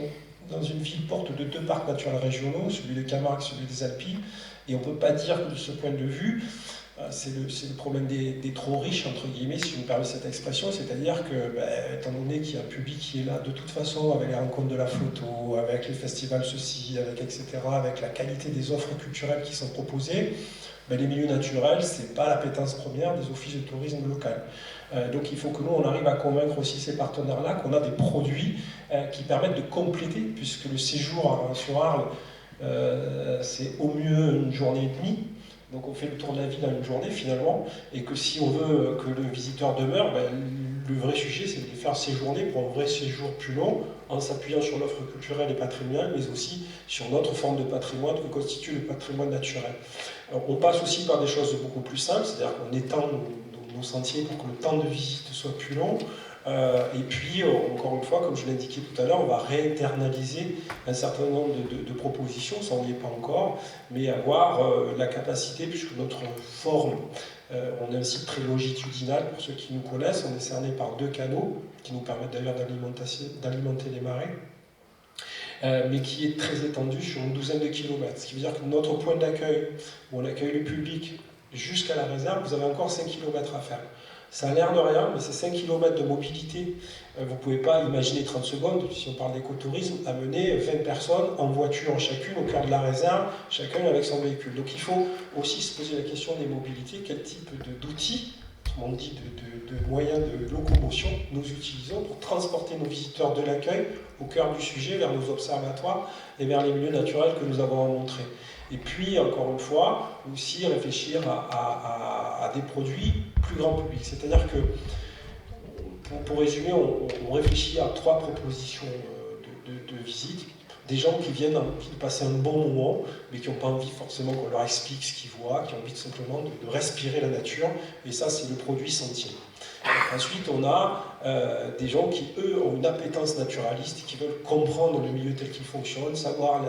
dans une ville porte de 2 parcs naturels régionaux, celui de Camargue et celui des Alpilles, et on ne peut pas dire que de ce point de vue, c'est le problème des trop riches, entre guillemets, si je me permets cette expression, c'est-à-dire que, étant donné qu'il y a un public qui est là de toute façon, avec les rencontres de la photo, avec les festivals ceci, avec etc., avec la qualité des offres culturelles qui sont proposées, les milieux naturels, c'est pas l'appétence première des offices de tourisme local. Donc il faut que nous, on arrive à convaincre aussi ces partenaires-là qu'on a des produits qui permettent de compléter, puisque le séjour sur Arles, c'est au mieux une journée et demie. Donc on fait le tour de la ville en une journée finalement, et que si on veut que le visiteur demeure, le vrai sujet c'est de faire séjourner pour un vrai séjour plus long, en s'appuyant sur l'offre culturelle et patrimoniale, mais aussi sur notre forme de patrimoine que constitue le patrimoine naturel. Alors, on passe aussi par des choses beaucoup plus simples, c'est-à-dire qu'on étend nos sentiers pour que le temps de visite soit plus long. Et puis, encore une fois, comme je l'ai indiqué tout à l'heure, on va réinternaliser un certain nombre de propositions, ça on n'y est pas encore, mais avoir la capacité, puisque notre forme, on est un site très longitudinal, pour ceux qui nous connaissent, on est cerné par 2 canaux, qui nous permettent d'ailleurs d'alimenter les marais, mais qui est très étendu sur une douzaine de kilomètres, ce qui veut dire que notre point d'accueil, où on accueille le public jusqu'à la réserve, vous avez encore 5 km à faire. Ça a l'air de rien, mais c'est 5 km de mobilité. Vous ne pouvez pas imaginer 30 secondes, si on parle d'écotourisme, amener 20 personnes en voiture chacune au cœur de la réserve, chacun avec son véhicule. Donc il faut aussi se poser la question des mobilités, quel type d'outils autrement dit de moyens de locomotion, nous utilisons pour transporter nos visiteurs de l'accueil au cœur du sujet, vers nos observatoires et vers les milieux naturels que nous avons à montrer. Et puis, encore une fois, aussi réfléchir à des produits plus grand public. C'est-à-dire que, pour résumer, on réfléchit à 3 propositions de visite. Des gens qui viennent passer un bon moment, mais qui n'ont pas envie forcément qu'on leur explique ce qu'ils voient, qui ont envie simplement de respirer la nature, et ça c'est le produit sentier. Ensuite on a des gens qui eux ont une appétence naturaliste, qui veulent comprendre le milieu tel qu'il fonctionne, savoir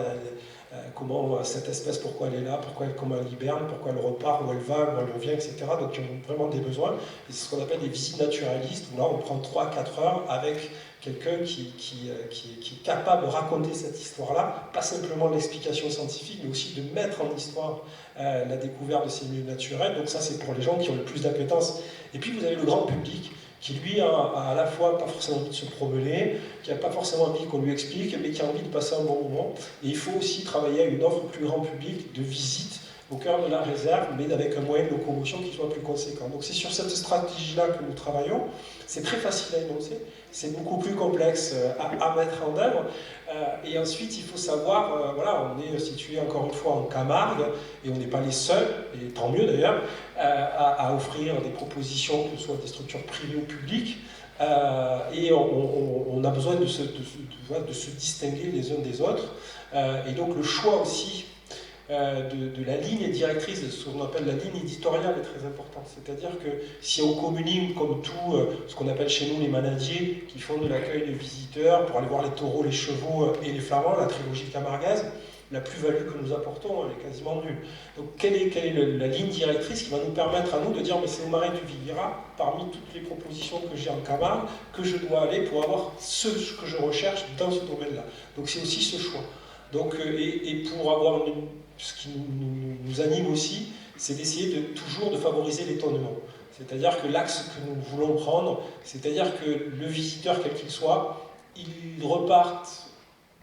comment cette espèce, pourquoi elle est là, comment elle hiberne, pourquoi elle repart, où elle va, où elle revient, etc. Donc qui ont vraiment des besoins, et c'est ce qu'on appelle des visites naturalistes, où là on prend 3-4 heures avec quelqu'un qui est capable de raconter cette histoire-là, pas simplement l'explication scientifique, mais aussi de mettre en histoire la découverte de ces milieux naturels. Donc ça, c'est pour les gens qui ont le plus d'appétence. Et puis, vous avez le grand public qui, lui, a à la fois pas forcément envie de se promener, qui n'a pas forcément envie qu'on lui explique, mais qui a envie de passer un bon moment. Et il faut aussi travailler à une offre plus grand public de visite au cœur de la réserve, mais avec un moyen de locomotion qui soit plus conséquent. Donc c'est sur cette stratégie-là que nous travaillons. C'est très facile à énoncer, c'est beaucoup plus complexe à mettre en œuvre. Et ensuite, il faut savoir, voilà, on est situé encore une fois en Camargue, et on n'est pas les seuls, et tant mieux d'ailleurs, à offrir des propositions, que ce soit des structures privées ou publiques. Et on a besoin de se distinguer les uns des autres. Et donc le choix aussi de la ligne directrice, de ce qu'on appelle la ligne éditoriale, est très importante. C'est-à-dire que si on communique comme tout ce qu'on appelle chez nous les manadiers, qui font de l'accueil de visiteurs pour aller voir les taureaux, les chevaux et les flamands, la trilogie camargaise, la plus-value que nous apportons, elle est quasiment nulle. Donc quelle est la ligne directrice qui va nous permettre à nous de dire mais c'est au Marais du Vigira, parmi toutes les propositions que j'ai en Camargue, que je dois aller pour avoir ce que je recherche dans ce domaine-là. Donc c'est aussi ce choix. Donc, et pour avoir ce qui nous anime aussi, c'est d'essayer toujours de favoriser l'étonnement. C'est-à-dire que l'axe que nous voulons prendre, c'est-à-dire que le visiteur, quel qu'il soit, il reparte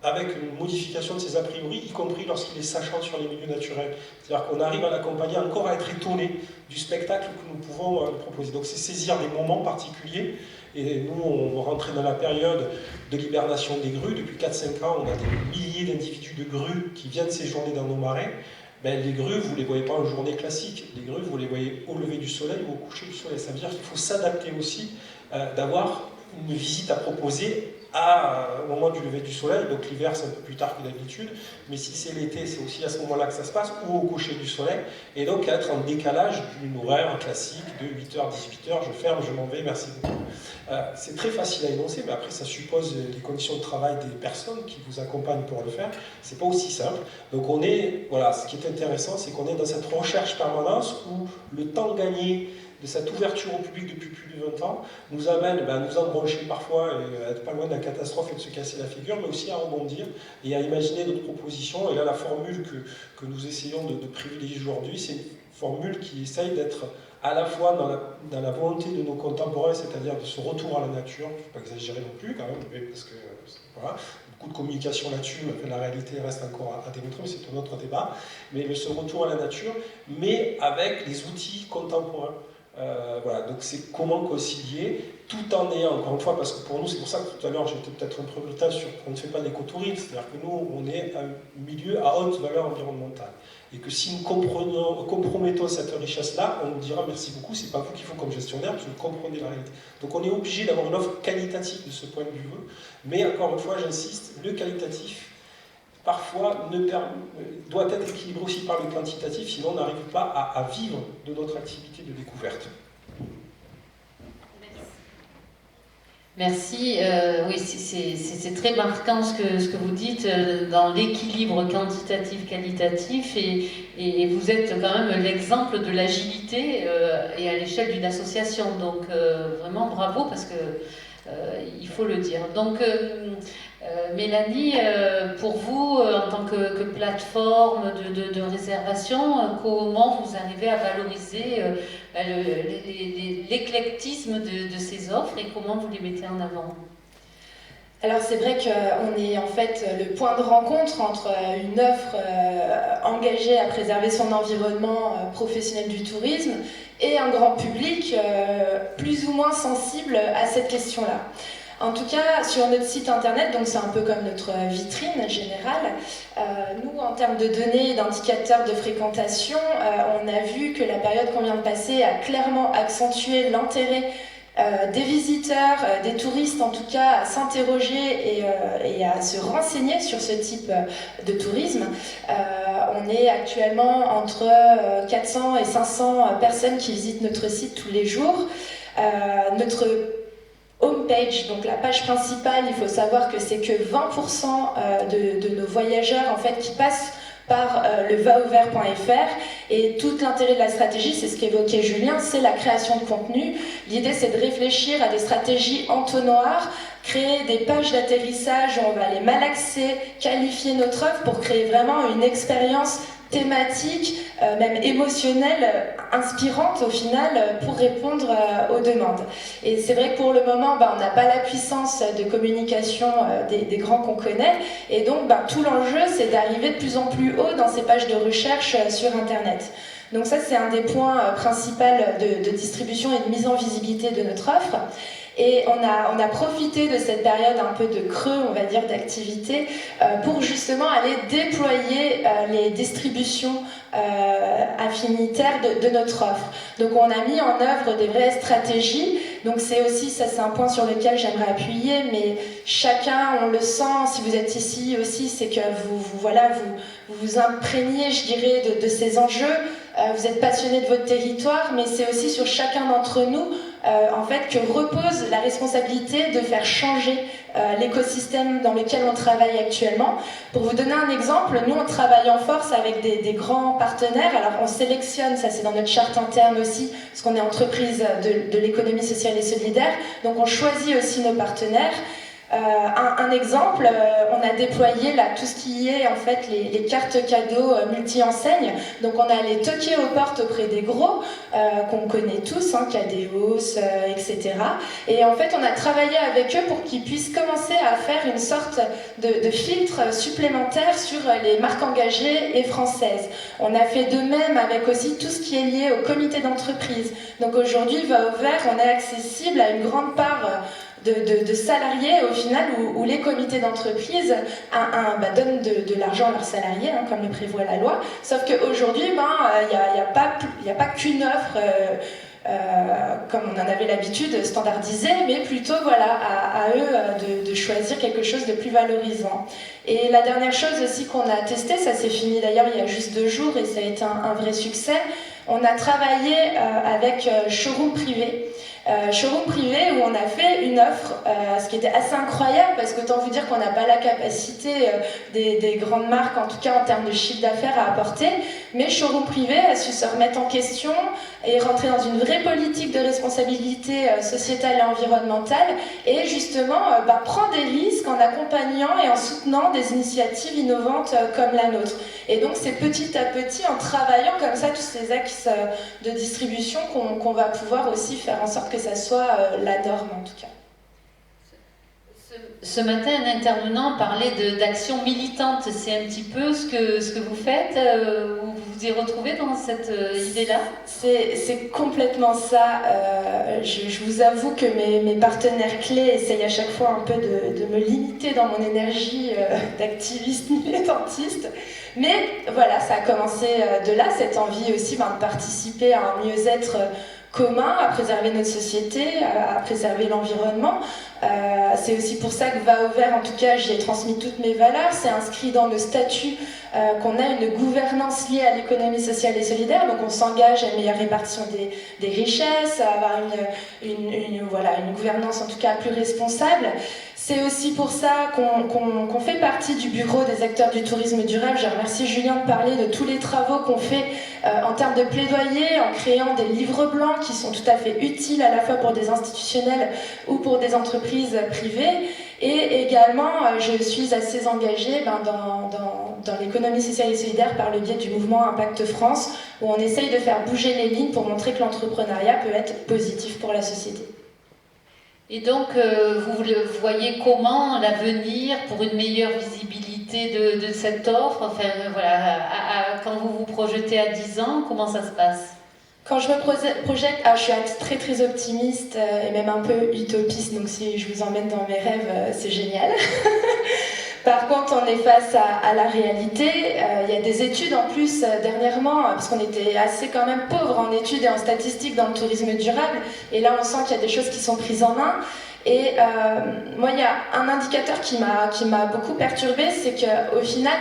avec une modification de ses a priori, y compris lorsqu'il est sachant sur les milieux naturels. C'est-à-dire qu'on arrive à l'accompagner encore à être étonné du spectacle que nous pouvons proposer. Donc c'est saisir des moments particuliers. Et nous, on rentrait dans la période de l'hibernation des grues. Depuis 4-5 ans, on a des milliers d'individus de grues qui viennent séjourner dans nos marais. Ben, les grues, vous ne les voyez pas en journée classique. Les grues, vous les voyez au lever du soleil ou au coucher du soleil. Ça veut dire qu'il faut s'adapter aussi, d'avoir une visite à proposer au moment du lever du soleil. Donc l'hiver, c'est un peu plus tard que d'habitude. Mais si c'est l'été, c'est aussi à ce moment-là que ça se passe, ou au coucher du soleil. Et donc être en décalage d'une horaire classique de 8h, 18h, je ferme, je m'en vais, merci beaucoup. C'est très facile à énoncer, mais après ça suppose les conditions de travail des personnes qui vous accompagnent pour le faire. C'est pas aussi simple. Donc voilà, ce qui est intéressant, c'est qu'on est dans cette recherche permanente où le temps gagné de cette ouverture au public depuis plus de 20 ans nous amène à nous embrancher parfois et à être pas loin de la catastrophe et de se casser la figure, mais aussi à rebondir et à imaginer d'autres propositions. Et là, la formule que nous essayons de privilégier aujourd'hui, c'est une formule qui essaye d'être à la fois dans la volonté de nos contemporains, c'est-à-dire de ce retour à la nature, il ne faut pas exagérer non plus quand même, parce que voilà, beaucoup de communication là-dessus, mais la réalité reste encore à démontrer, mais c'est un autre débat, mais ce retour à la nature, mais avec les outils contemporains. Voilà, donc c'est comment concilier tout en ayant, encore une fois, parce que pour nous, c'est pour ça que tout à l'heure j'étais peut-être un peu brutal sur qu'on ne fait pas d'écotourisme, c'est-à-dire que nous, on est un milieu à haute valeur environnementale. Et que si nous compromettons cette richesse-là, on nous dira merci beaucoup, c'est pas vous qu'il faut comme gestionnaire, parce que vous comprenez la réalité. Donc on est obligé d'avoir une offre qualitative de ce point de vue, mais encore une fois, j'insiste, le qualitatif, parfois, doit être équilibré aussi par le quantitatif, sinon on n'arrive pas à vivre de notre activité de découverte. Merci. Oui, c'est très marquant ce que vous dites dans l'équilibre quantitatif-qualitatif et vous êtes quand même l'exemple de l'agilité et à l'échelle d'une association. Donc vraiment bravo parce que il faut le dire. Donc Mélanie, pour vous, en tant que plateforme de réservation, comment vous arrivez à valoriser l'éclectisme de ces offres et comment vous les mettez en avant ? Alors c'est vrai qu'on est en fait le point de rencontre entre une offre engagée à préserver son environnement professionnel du tourisme et un grand public plus ou moins sensible à cette question-là. En tout cas, sur notre site internet, donc c'est un peu comme notre vitrine générale, nous, en termes de données et d'indicateurs de fréquentation, on a vu que la période qu'on vient de passer a clairement accentué l'intérêt des visiteurs, des touristes en tout cas, à s'interroger et à se renseigner sur ce type de tourisme. On est actuellement entre 400 et 500 personnes qui visitent notre site tous les jours. Notre homepage, donc la page principale, il faut savoir que c'est que 20% de nos voyageurs en fait qui passent par le vaouvert.fr, et tout l'intérêt de la stratégie, c'est ce qu'évoquait Julien, c'est la création de contenu. L'idée, c'est de réfléchir à des stratégies entonnoirs, créer des pages d'atterrissage où on va aller malaxer, qualifier notre offre pour créer vraiment une expérience thématique, même émotionnelle, inspirante au final pour répondre aux demandes. Et c'est vrai que pour le moment, on n'a pas la puissance de communication des grands qu'on connaît, et donc tout l'enjeu, c'est d'arriver de plus en plus haut dans ces pages de recherche sur Internet. Donc ça, c'est un des points principaux de distribution et de mise en visibilité de notre offre. Et on a profité de cette période un peu de creux, on va dire, d'activité pour justement aller déployer les distributions affinitaires de notre offre. Donc on a mis en œuvre des vraies stratégies. Donc c'est aussi, ça c'est un point sur lequel j'aimerais appuyer, mais chacun, on le sent, si vous êtes ici aussi, c'est que vous imprégnez, je dirais, de ces enjeux. Vous êtes passionné de votre territoire, mais c'est aussi sur chacun d'entre nous en fait, que repose la responsabilité de faire changer l'écosystème dans lequel on travaille actuellement. Pour vous donner un exemple, nous on travaille en force avec des grands partenaires. Alors on sélectionne, ça c'est dans notre charte interne aussi, parce qu'on est entreprise de l'économie sociale et solidaire, donc on choisit aussi nos partenaires. Un exemple, on a déployé là tout ce qui est en fait les cartes cadeaux multi-enseignes. Donc on a les toquer aux portes auprès des gros qu'on connaît tous, Cadeos, etc. Et en fait on a travaillé avec eux pour qu'ils puissent commencer à faire une sorte de filtre supplémentaire sur les marques engagées et françaises. On a fait de même avec aussi tout ce qui est lié au comité d'entreprise. Donc aujourd'hui, Vaouvert, on est accessible à une grande part de salariés au final où les comités d'entreprise donnent de l'argent à leurs salariés, comme le prévoit la loi, sauf qu'aujourd'hui il n'y a pas qu'une offre comme on en avait l'habitude standardisée, mais plutôt à eux de choisir quelque chose de plus valorisant. Et la dernière chose aussi qu'on a testé, ça s'est fini d'ailleurs il y a juste 2 jours et ça a été un vrai succès, on a travaillé avec Showroom Privé. Showroom Privé où on a fait une offre, ce qui était assez incroyable parce qu'autant vous dire qu'on n'a pas la capacité des grandes marques, en tout cas en termes de chiffre d'affaires à apporter, mais Showroom Privé a su se remettre en question et rentrer dans une vraie politique de responsabilité sociétale et environnementale et justement prend des risques en accompagnant et en soutenant des initiatives innovantes comme la nôtre. Et donc c'est petit à petit en travaillant comme ça tous ces axes de distribution qu'on va pouvoir aussi faire en sorte que ça soit la norme en tout cas. Ce matin, un intervenant parlait d'action militante. C'est un petit peu ce que vous faites. Vous vous y retrouvez dans cette idée-là? C'est complètement ça. Je vous avoue que mes partenaires clés essayent à chaque fois un peu de me limiter dans mon énergie d'activiste militantiste. Mais voilà, ça a commencé de là, cette envie aussi de participer à un mieux-être commun, à préserver notre société, à préserver l'environnement. C'est aussi pour ça que Vaouvert, en tout cas, j'y ai transmis toutes mes valeurs. C'est inscrit dans nos statuts qu'on a une gouvernance liée à l'économie sociale et solidaire. Donc on s'engage à une meilleure répartition des richesses, à avoir une gouvernance en tout cas plus responsable. C'est aussi pour ça qu'on fait partie du bureau des acteurs du tourisme durable. Je remercie Julien de parler de tous les travaux qu'on fait en termes de plaidoyer, en créant des livres blancs qui sont tout à fait utiles à la fois pour des institutionnels ou pour des entreprises privées. Et également, je suis assez engagée dans l'économie sociale et solidaire par le biais du mouvement Impact France, où on essaye de faire bouger les lignes pour montrer que l'entrepreneuriat peut être positif pour la société. Et donc, vous voyez comment l'avenir pour une meilleure visibilité de cette offre, enfin voilà, quand vous vous projetez à 10 ans, comment ça se passe? Quand je me projette, je suis très très optimiste et même un peu utopiste, donc si je vous emmène dans mes rêves, c'est génial. Par contre, on est face à la réalité. Il y a des études en plus dernièrement, parce qu'on était assez quand même pauvre en études et en statistiques dans le tourisme durable. Et là, on sent qu'il y a des choses qui sont prises en main. Et moi, il y a un indicateur qui m'a beaucoup perturbée, c'est qu'au final,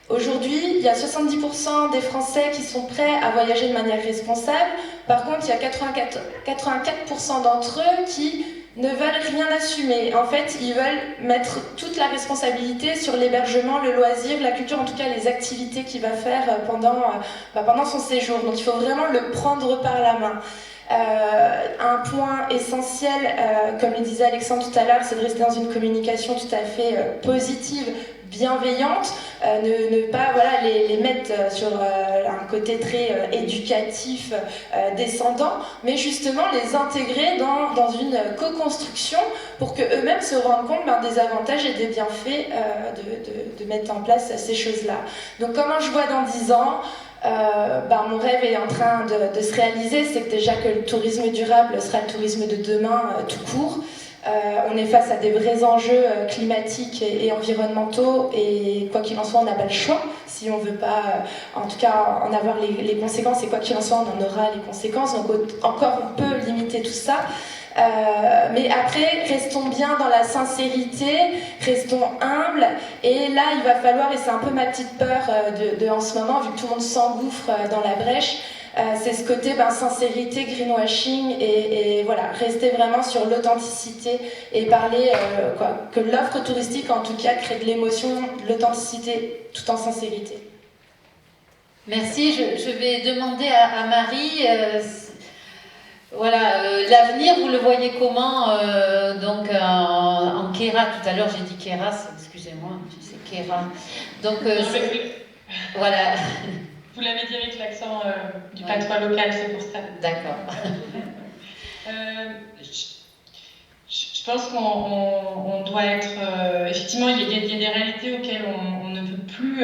aujourd'hui, il y a 70% des Français qui sont prêts à voyager de manière responsable. Par contre, il y a 84% d'entre eux qui ne veulent rien assumer. En fait, ils veulent mettre toute la responsabilité sur l'hébergement, le loisir, la culture, en tout cas les activités qu'il va faire pendant son séjour. Donc il faut vraiment le prendre par la main. Un point essentiel, comme le disait Alexandre tout à l'heure, c'est de rester dans une communication tout à fait positive, bienveillante, ne pas les mettre sur un côté très éducatif, descendant, mais justement les intégrer dans une co-construction pour qu'eux-mêmes se rendent compte des avantages et des bienfaits de mettre en place ces choses-là. Donc comment je vois dans 10 ans, mon rêve est en train de se réaliser, c'est que déjà que le tourisme durable sera le tourisme de demain tout court. On est face à des vrais enjeux climatiques et environnementaux et quoi qu'il en soit, on n'a pas le choix. Si on ne veut pas, en tout cas, en avoir les conséquences, et quoi qu'il en soit, on en aura les conséquences. Donc encore, on peut limiter tout ça. Mais après, restons bien dans la sincérité, restons humbles. Et là, il va falloir, et c'est un peu ma petite peur en ce moment, vu que tout le monde s'engouffre dans la brèche, c'est ce côté sincérité, greenwashing et voilà, rester vraiment sur l'authenticité et parler que l'offre touristique en tout cas crée de l'émotion, de l'authenticité tout en sincérité. Merci, je vais demander à Marie, l'avenir vous le voyez comment donc en Kéra, tout à l'heure j'ai dit Kéras, excusez-moi, c'est Kéra. Donc voilà. Vous l'avez dit avec l'accent du patois local, c'est pour ça. D'accord. Je pense qu'on doit être... effectivement, il y a des réalités auxquelles on ne peut plus...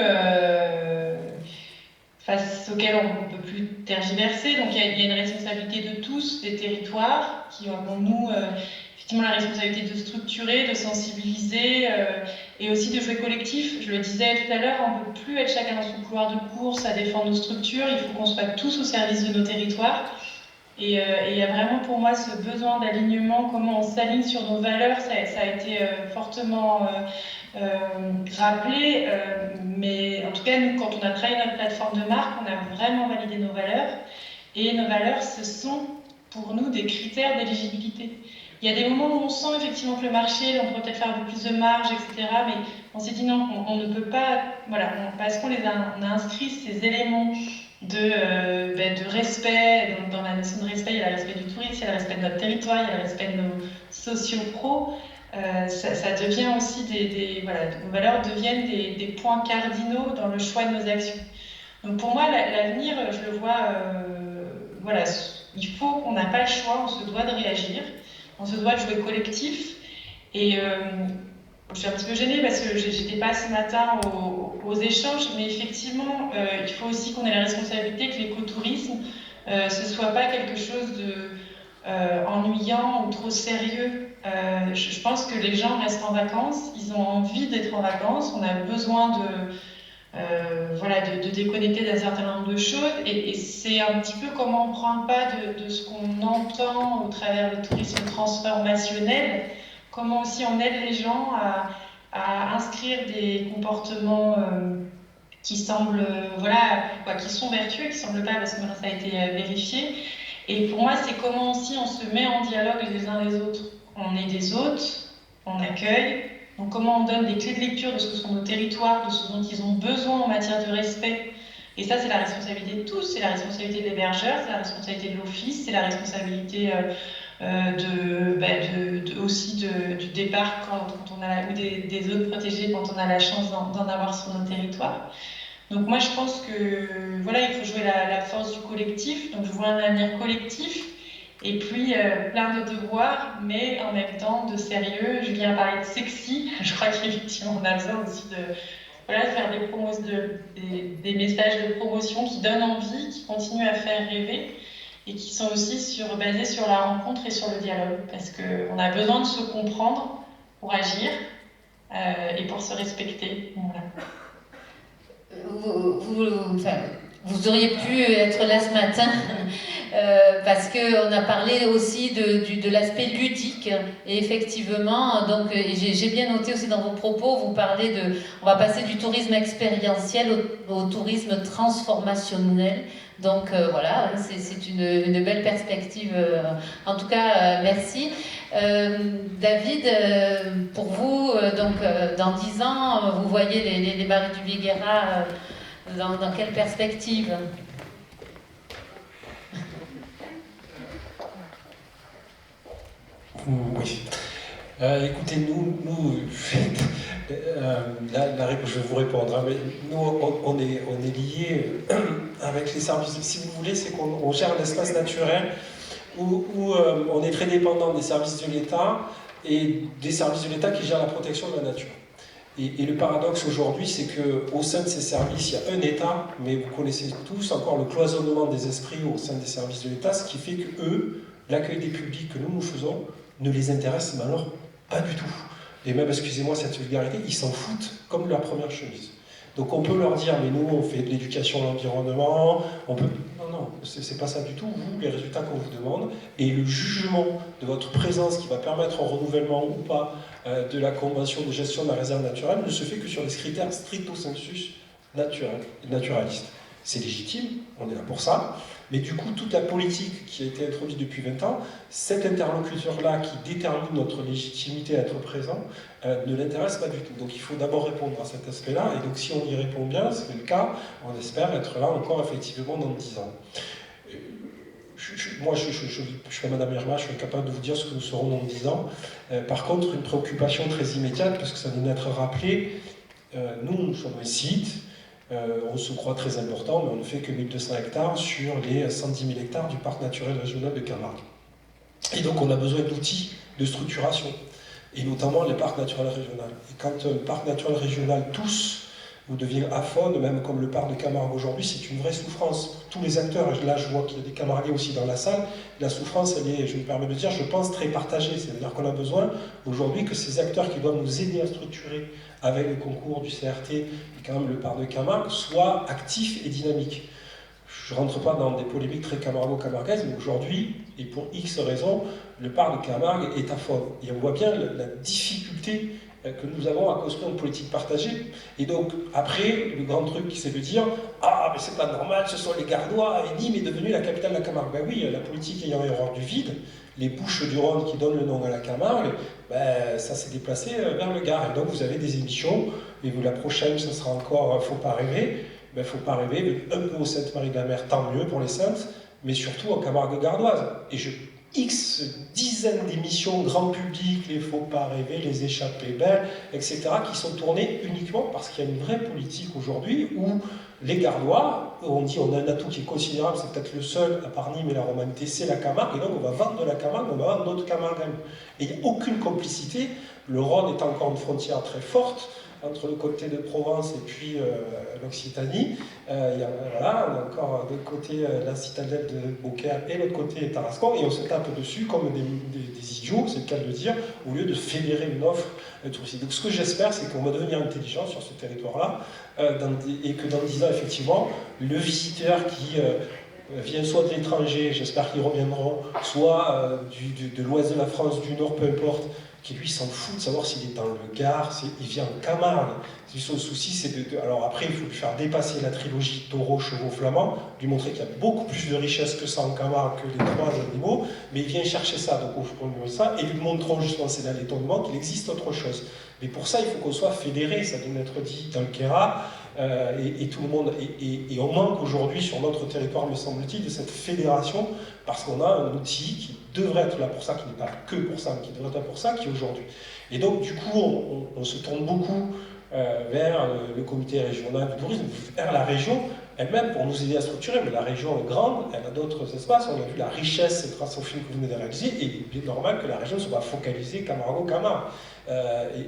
face auxquelles on ne peut plus tergiverser. Donc il y a une responsabilité de tous, des territoires, qui ont, nous, effectivement, la responsabilité de structurer, de sensibiliser, et aussi de jouer collectif. Je le disais tout à l'heure, on ne peut plus être chacun dans son couloir de course à défendre nos structures, il faut qu'on soit tous au service de nos territoires. Et il y a vraiment pour moi ce besoin d'alignement, comment on s'aligne sur nos valeurs, ça a été fortement rappelé, mais en tout cas, nous, quand on a travaillé notre plateforme de marque, on a vraiment validé nos valeurs, et nos valeurs, ce sont pour nous des critères d'éligibilité. Il y a des moments où on sent effectivement que le marché, on pourrait peut-être faire un peu plus de marge, etc. Mais on s'est dit non, on ne peut pas, parce qu'on on a inscrit ces éléments de respect. Donc dans la notion de respect, il y a le respect du tourisme, il y a le respect de notre territoire, il y a le respect de nos socio-pros. Ça devient aussi nos valeurs deviennent des points cardinaux dans le choix de nos actions. Donc pour moi, l'avenir, je le vois, il faut, on n'a pas le choix, on se doit de réagir. On se doit de jouer collectif. Et je suis un petit peu gênée parce que j'étais pas ce matin aux échanges, mais effectivement, il faut aussi qu'on ait la responsabilité que l'écotourisme ce soit pas quelque chose de ennuyant ou trop sérieux. Je pense que les gens restent en vacances, ils ont envie d'être en vacances, on a besoin de déconnecter d'un certain nombre de choses, et c'est un petit peu comment on prend le pas de ce qu'on entend au travers du tourisme transformationnel, comment aussi on aide les gens à inscrire des comportements qui semblent, qui sont vertueux, qui semblent pas, parce que maintenant ça a été vérifié. Et pour moi, c'est comment aussi on se met en dialogue les uns les autres. On est des hôtes, on accueille. Donc comment on donne des clés de lecture de ce que sont nos territoires, de ce dont ils ont besoin en matière de respect. Et ça, c'est la responsabilité de tous. C'est la responsabilité de l'hébergeur, c'est la responsabilité de l'office, c'est la responsabilité aussi du départ quand on a, ou des zones protégées quand on a la chance d'en avoir sur nos territoires. Donc moi, je pense que il faut jouer la force du collectif. Donc je vois un avenir collectif. Et puis plein de devoirs, mais en même temps de sérieux. Julien parlait de sexy. Je crois qu'effectivement on a besoin aussi de faire des messages de promotion qui donnent envie, qui continuent à faire rêver et qui sont aussi basés sur la rencontre et sur le dialogue. Parce qu'on a besoin de se comprendre pour agir et pour se respecter. Voilà. Vous auriez pu être là ce matin parce qu'on a parlé aussi de l'aspect ludique. Et effectivement, donc, j'ai bien noté aussi dans vos propos, vous parlez on va passer du tourisme expérientiel au tourisme transformationnel. Donc voilà, c'est une belle perspective. En tout cas, merci. David, pour vous, donc, dans 10 ans, vous voyez les Marais du Viguera dans quelle perspective? Oui. Écoutez, nous je vais vous répondre, hein, mais nous, on est liés avec les services. Si vous voulez, c'est qu'on gère un espace naturel où on est très dépendant des services de l'État et des services de l'État qui gèrent la protection de la nature. Et le paradoxe aujourd'hui, c'est qu'au sein de ces services, il y a un État, mais vous connaissez tous encore le cloisonnement des esprits au sein des services de l'État, ce qui fait que eux, l'accueil des publics que nous faisons, ne les intéresse mais alors pas du tout. Et même, excusez-moi cette vulgarité, ils s'en foutent comme de leur première chemise. Donc on peut leur dire, mais nous on fait de l'éducation à l'environnement, on peut... Non, c'est pas ça du tout. Vous, les résultats qu'on vous demande, et le jugement de votre présence qui va permettre un renouvellement ou pas de la convention de gestion de la réserve naturelle ne se fait que sur des critères stricto sensus naturalistes. C'est légitime, on est là pour ça, mais du coup, toute la politique qui a été introduite depuis 20 ans, cet interlocuteur-là qui détermine notre légitimité à être présent, ne l'intéresse pas du tout. Donc il faut d'abord répondre à cet aspect-là, et donc si on y répond bien, c'est le cas, on espère être là encore effectivement dans 10 ans. Moi, je suis Madame Irma, je suis incapable de vous dire ce que nous serons dans 10 ans. Par contre, une préoccupation très immédiate, parce que ça vient d'être rappelé, nous sommes un site, on se croit très important, mais on ne fait que 1200 hectares sur les 110 000 hectares du parc naturel régional de Camargue. Et donc on a besoin d'outils de structuration, et notamment les parcs naturels régionaux. Et quand un parc naturel régional tousse ou devient aphone, même comme le parc de Camargue aujourd'hui, c'est une vraie souffrance pour tous les acteurs. Et là, je vois qu'il y a des Camarguais aussi dans la salle. La souffrance, elle est, je me permets de dire, je pense, très partagée. C'est-à-dire qu'on a besoin aujourd'hui que ces acteurs qui doivent nous aider à structurer avec le concours du CRT et quand même le parc de Camargue soient actifs et dynamiques. Je ne rentre pas dans des polémiques très camargo-camarguaises, mais aujourd'hui, et pour X raisons, le parc de Camargue est aphone. Et on voit bien la difficulté que nous avons à construire une politique partagée. Et donc, après, le grand truc, c'est de dire « Ah, mais c'est pas normal, ce sont les Gardois, et Nîmes est devenue la capitale de la Camargue. » Ben oui, la politique ayant horreur du vide, les Bouches-du-Rhône qui donnent le nom à la Camargue, ben, ça s'est déplacé vers le Gard. Et donc, vous avez des émissions, et la prochaine, ce sera encore « Faut pas rêver ». Ben, faut pas rêver, un peu au Sainte-Marie-de-la-Mer, tant mieux pour les Saintes, mais surtout en Camargue gardoise. Et X dizaines d'émissions grand public, les Faut pas rêver, les Échappées belles, etc., qui sont tournées uniquement parce qu'il y a une vraie politique aujourd'hui où les Gardois, on dit on a un atout qui est considérable, c'est peut-être le seul, à part Nîmes et la Romanité, c'est la Camargue, et donc on va vendre de la Camargue, on va vendre notre Camargue. Et il n'y a aucune complicité, le Rhône est encore une frontière très forte, entre le côté de Provence et puis l'Occitanie. Voilà, on a encore de l'autre côté la citadelle de Beaucaire et l'autre côté Tarascon, et on se tape dessus comme des idiots, c'est le cas de le dire, au lieu de fédérer une offre touristique. Donc ce que j'espère, c'est qu'on va devenir intelligent sur ce territoire-là, et que dans 10 ans, effectivement, le visiteur qui vient soit de l'étranger, j'espère qu'ils reviendront, soit de l'ouest de la France, du nord, peu importe, qui lui s'en fout de savoir s'il est dans le Gard, il vient en Camargue. Son souci, c'est alors après, il faut lui faire dépasser la trilogie taureau, chevaux, flamands, lui montrer qu'il y a beaucoup plus de richesse que ça en Camargue, que les 3 animaux, mais il vient chercher ça, donc on lui montre ça, et lui montrons justement, c'est là l'étonnement, qu'il existe autre chose. Mais pour ça, il faut qu'on soit fédéré, ça vient d'être dit dans le Kéra, et tout le monde, et on manque aujourd'hui sur notre territoire, me semble-t-il, de cette fédération, parce qu'on a un outil qui devrait être là pour ça, qui n'est pas que pour ça, mais qui devrait être là pour ça, qui est aujourd'hui. Et donc, du coup, on se tourne beaucoup vers le comité régional du tourisme, vers la région elle-même pour nous aider à structurer. Mais la région est grande, elle a d'autres espaces, on a vu la richesse grâce au film que vous venez de réaliser, et il est normal que la région ne soit pas focalisée Camargo-Camargue.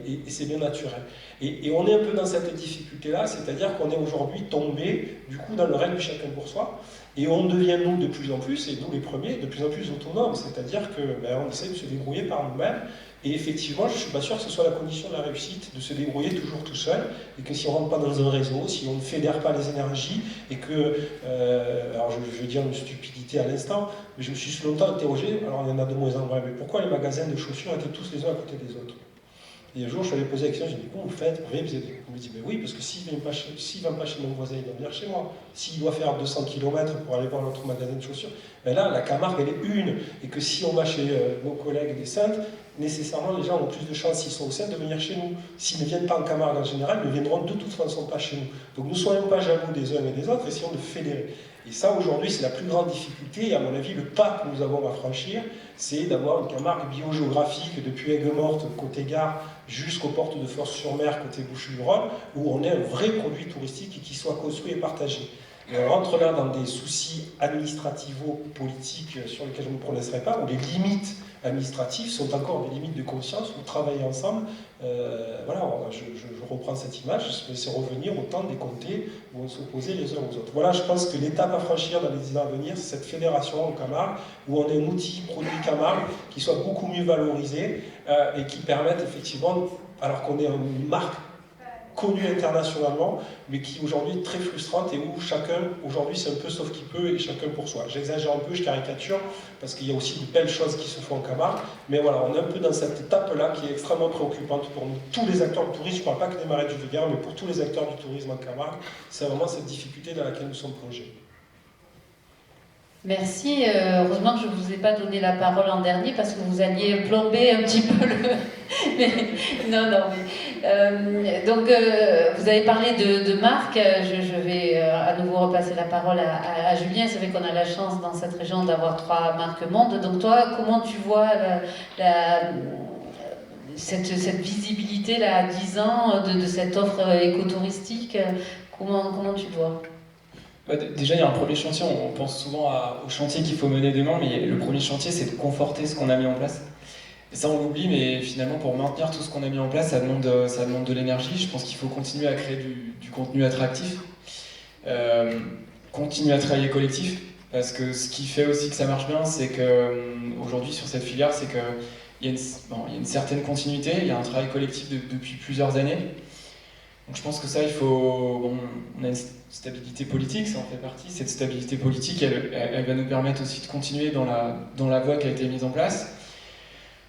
Et c'est bien naturel. Et on est un peu dans cette difficulté-là, c'est-à-dire qu'on est aujourd'hui tombé du coup dans le règne du chacun pour soi, et on devient nous de plus en plus, et nous les premiers, de plus en plus autonomes, c'est-à-dire que on essaie de se débrouiller par nous-mêmes, et effectivement je ne suis pas sûr que ce soit la condition de la réussite, de se débrouiller toujours tout seul, et que si on ne rentre pas dans un réseau, si on ne fédère pas les énergies, et que, alors je vais dire une stupidité à l'instant, mais je me suis longtemps interrogé, alors il y en a de moins en moins, mais pourquoi les magasins de chaussures étaient tous les uns à côté des autres? Et un jour, je lui avais posé la question, j'ai dit, comment vous faites pour venir? Il me dit, mais oui, parce que s'il ne vient pas chez mon voisin, il va venir chez moi. S'il doit faire 200 km pour aller voir notre magasin de chaussures, ben là, la Camargue, elle est une. Et que si on va chez nos collègues des Saintes, nécessairement, les gens ont plus de chances, s'ils sont au Saintes, de venir chez nous. S'ils ne viennent pas en Camargue en général, ils ne viendront de toute façon pas chez nous. Donc, ne soyons pas jaloux des uns et des autres, essayons de fédérer. Et ça, aujourd'hui, c'est la plus grande difficulté. Et à mon avis, le pas que nous avons à franchir, c'est d'avoir une Camargue biogéographique depuis Aigues-Mortes, côté gare, jusqu'aux portes de Fos-sur-Mer, côté Bouches-du-Rhône, où on ait un vrai produit touristique et qui soit construit et partagé. Et on rentre là dans des soucis administrativo-politiques sur lesquels je ne me prononcerai pas, où les limites administratives sont encore des limites de conscience, où travailler ensemble, voilà, je reprends cette image, c'est revenir au temps des comtés où on s'opposait les uns aux autres. Voilà, je pense que l'étape à franchir dans les années à venir, c'est cette fédération en Camargue, où on ait un outil produit Camargue qui soit beaucoup mieux valorisé et qui permette effectivement, alors qu'on est une marque connue internationalement, mais qui aujourd'hui est très frustrante et où chacun, aujourd'hui, c'est un peu sauf qui peut et chacun pour soi. J'exagère un peu, je caricature, parce qu'il y a aussi de belles choses qui se font en Camargue, mais voilà, on est un peu dans cette étape-là qui est extrêmement préoccupante pour nous. Tous les acteurs du tourisme, je ne parle pas que des Marais du Vigan, mais pour tous les acteurs du tourisme en Camargue, c'est vraiment cette difficulté dans laquelle nous sommes plongés. Merci. Heureusement que je ne vous ai pas donné la parole en dernier parce que vous alliez plomber un petit peu le... Donc, vous avez parlé de marque. Je vais à nouveau repasser la parole à Julien. C'est vrai qu'on a la chance dans cette région d'avoir 3 marques monde. Donc toi, comment tu vois cette visibilité là, à 10 ans de cette offre écotouristique? Comment tu le vois? Déjà, il y a un premier chantier, on pense souvent au chantier qu'il faut mener demain, mais le premier chantier, c'est de conforter ce qu'on a mis en place. Et ça, on l'oublie, mais finalement, pour maintenir tout ce qu'on a mis en place, ça demande de l'énergie. Je pense qu'il faut continuer à créer du contenu attractif, continuer à travailler collectif, parce que ce qui fait aussi que ça marche bien, c'est qu'aujourd'hui, sur cette filière, c'est qu'il y a une certaine continuité, il y a un travail collectif depuis plusieurs années. Donc je pense que ça, on a une stabilité politique, ça en fait partie. Cette stabilité politique, elle va nous permettre aussi de continuer dans la voie qui a été mise en place.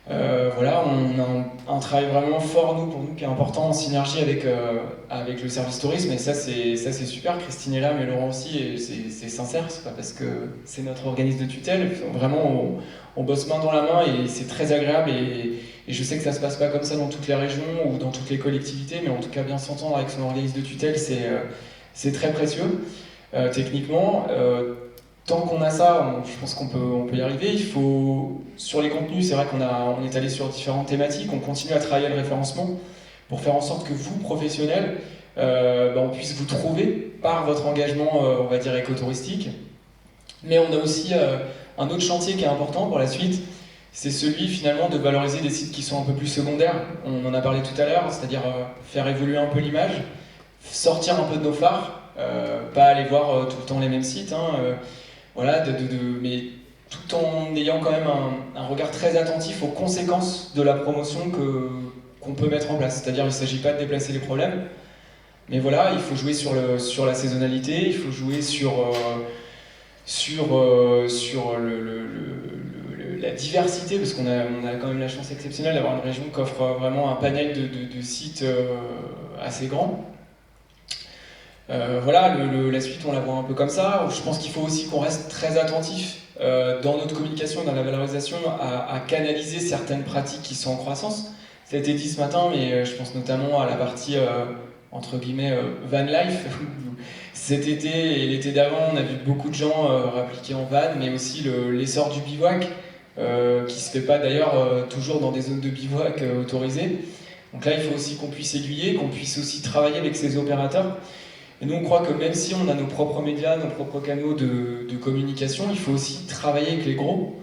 Voilà, on a un travail vraiment fort, pour nous, qui est important en synergie avec le service tourisme, et ça c'est super. Christine est là, mais Laurent aussi, et c'est sincère, c'est pas parce que c'est notre organisme de tutelle. Vraiment, on bosse main dans la main, et c'est très agréable, et je sais que ça se passe pas comme ça dans toutes les régions ou dans toutes les collectivités, mais en tout cas bien s'entendre avec son organisme de tutelle, c'est très précieux. Techniquement, tant qu'on a ça, je pense qu'on peut y arriver. Il faut, sur les contenus, c'est vrai on est allé sur différentes thématiques, on continue à travailler le référencement pour faire en sorte que vous, professionnels, on puisse vous trouver par votre engagement, on va dire, écotouristique. Mais on a aussi un autre chantier qui est important pour la suite, c'est celui finalement de valoriser des sites qui sont un peu plus secondaires. On en a parlé tout à l'heure, c'est-à-dire faire évoluer un peu l'image, sortir un peu de nos phares, pas aller voir tout le temps les mêmes sites, voilà, mais tout en ayant quand même un regard très attentif aux conséquences de la promotion qu'on peut mettre en place. C'est-à-dire qu'il ne s'agit pas de déplacer les problèmes, mais voilà, il faut jouer sur la saisonnalité, il faut jouer sur la diversité, parce qu'on a quand même la chance exceptionnelle d'avoir une région qui offre vraiment un panel de sites assez grand. Voilà, la suite on la voit un peu comme ça. Je pense qu'il faut aussi qu'on reste très attentif dans notre communication, dans la valorisation, à canaliser certaines pratiques qui sont en croissance. Ça a été dit ce matin, mais je pense notamment à la partie entre guillemets van life. Cet été et l'été d'avant, on a vu beaucoup de gens réappliquer en van, mais aussi l'essor du bivouac, qui se fait pas d'ailleurs toujours dans des zones de bivouac autorisées. Donc là, il faut aussi qu'on puisse aiguiller, qu'on puisse aussi travailler avec ces opérateurs. Et nous, on croit que même si on a nos propres médias, nos propres canaux de communication, il faut aussi travailler avec les gros.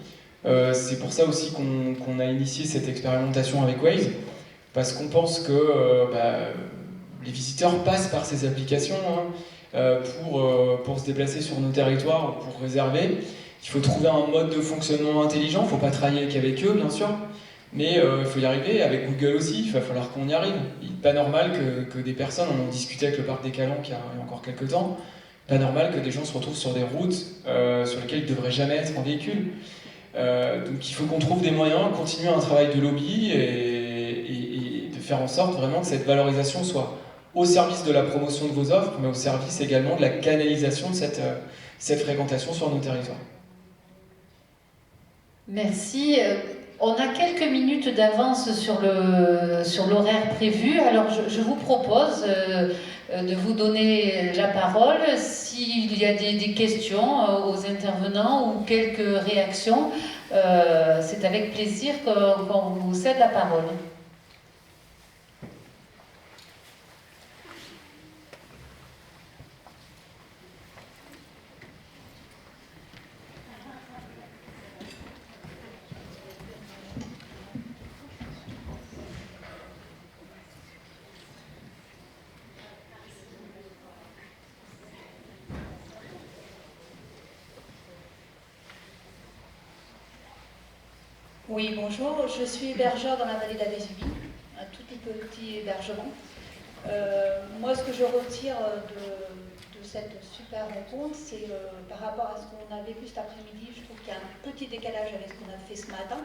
C'est pour ça aussi qu'on a initié cette expérimentation avec Waze, parce qu'on pense que les visiteurs passent par ces applications pour se déplacer sur nos territoires, pour réserver. Il faut trouver un mode de fonctionnement intelligent, il ne faut pas travailler qu'avec eux, bien sûr, mais il faut y arriver. Avec Google aussi, il va falloir qu'on y arrive. Il n'est pas normal que des personnes, on en discutait avec le parc des Calanques il y a encore quelques temps, pas normal que des gens se retrouvent sur des routes sur lesquelles ils ne devraient jamais être en véhicule. Donc il faut qu'on trouve des moyens, continuer un travail de lobby et de faire en sorte vraiment que cette valorisation soit au service de la promotion de vos offres, mais au service également de la canalisation de cette fréquentation sur nos territoires. Merci. On a quelques minutes d'avance sur l'horaire prévu, alors je vous propose de vous donner la parole. S'il y a des questions aux intervenants ou quelques réactions, c'est avec plaisir qu'on vous cède la parole. Oui, bonjour, je suis hébergeur dans la vallée de la Vésubie, un tout petit hébergement. Moi, ce que je retire de cette super rencontre, c'est par rapport à ce qu'on a vécu cet après-midi, je trouve qu'il y a un petit décalage avec ce qu'on a fait ce matin.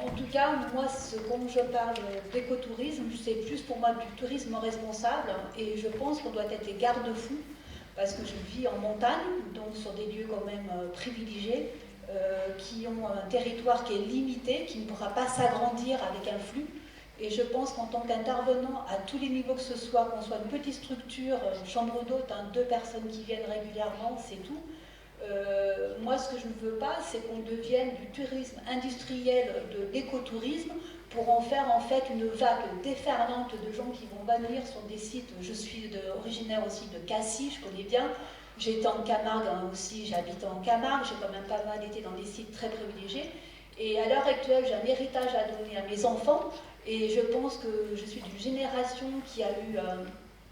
En tout cas, moi, quand je parle d'écotourisme, c'est plus pour moi du tourisme responsable et je pense qu'on doit être des garde-fous parce que je vis en montagne, donc sur des lieux quand même privilégiés. Qui ont un territoire qui est limité, qui ne pourra pas s'agrandir avec un flux. Et je pense qu'en tant qu'intervenant à tous les niveaux que ce soit, qu'on soit une petite structure, une chambre d'hôte, 2 personnes qui viennent régulièrement, c'est tout. Moi, ce que je ne veux pas, c'est qu'on devienne du tourisme industriel, de l'écotourisme, pour en faire en fait une vague déferlante de gens qui vont venir sur des sites. Je suis originaire aussi de Cassis, je connais bien. J'étais en Camargue aussi, j'habite en Camargue, j'ai quand même pas mal été dans des sites très privilégiés. Et à l'heure actuelle, j'ai un héritage à donner à mes enfants. Et je pense que je suis d'une génération qui a eu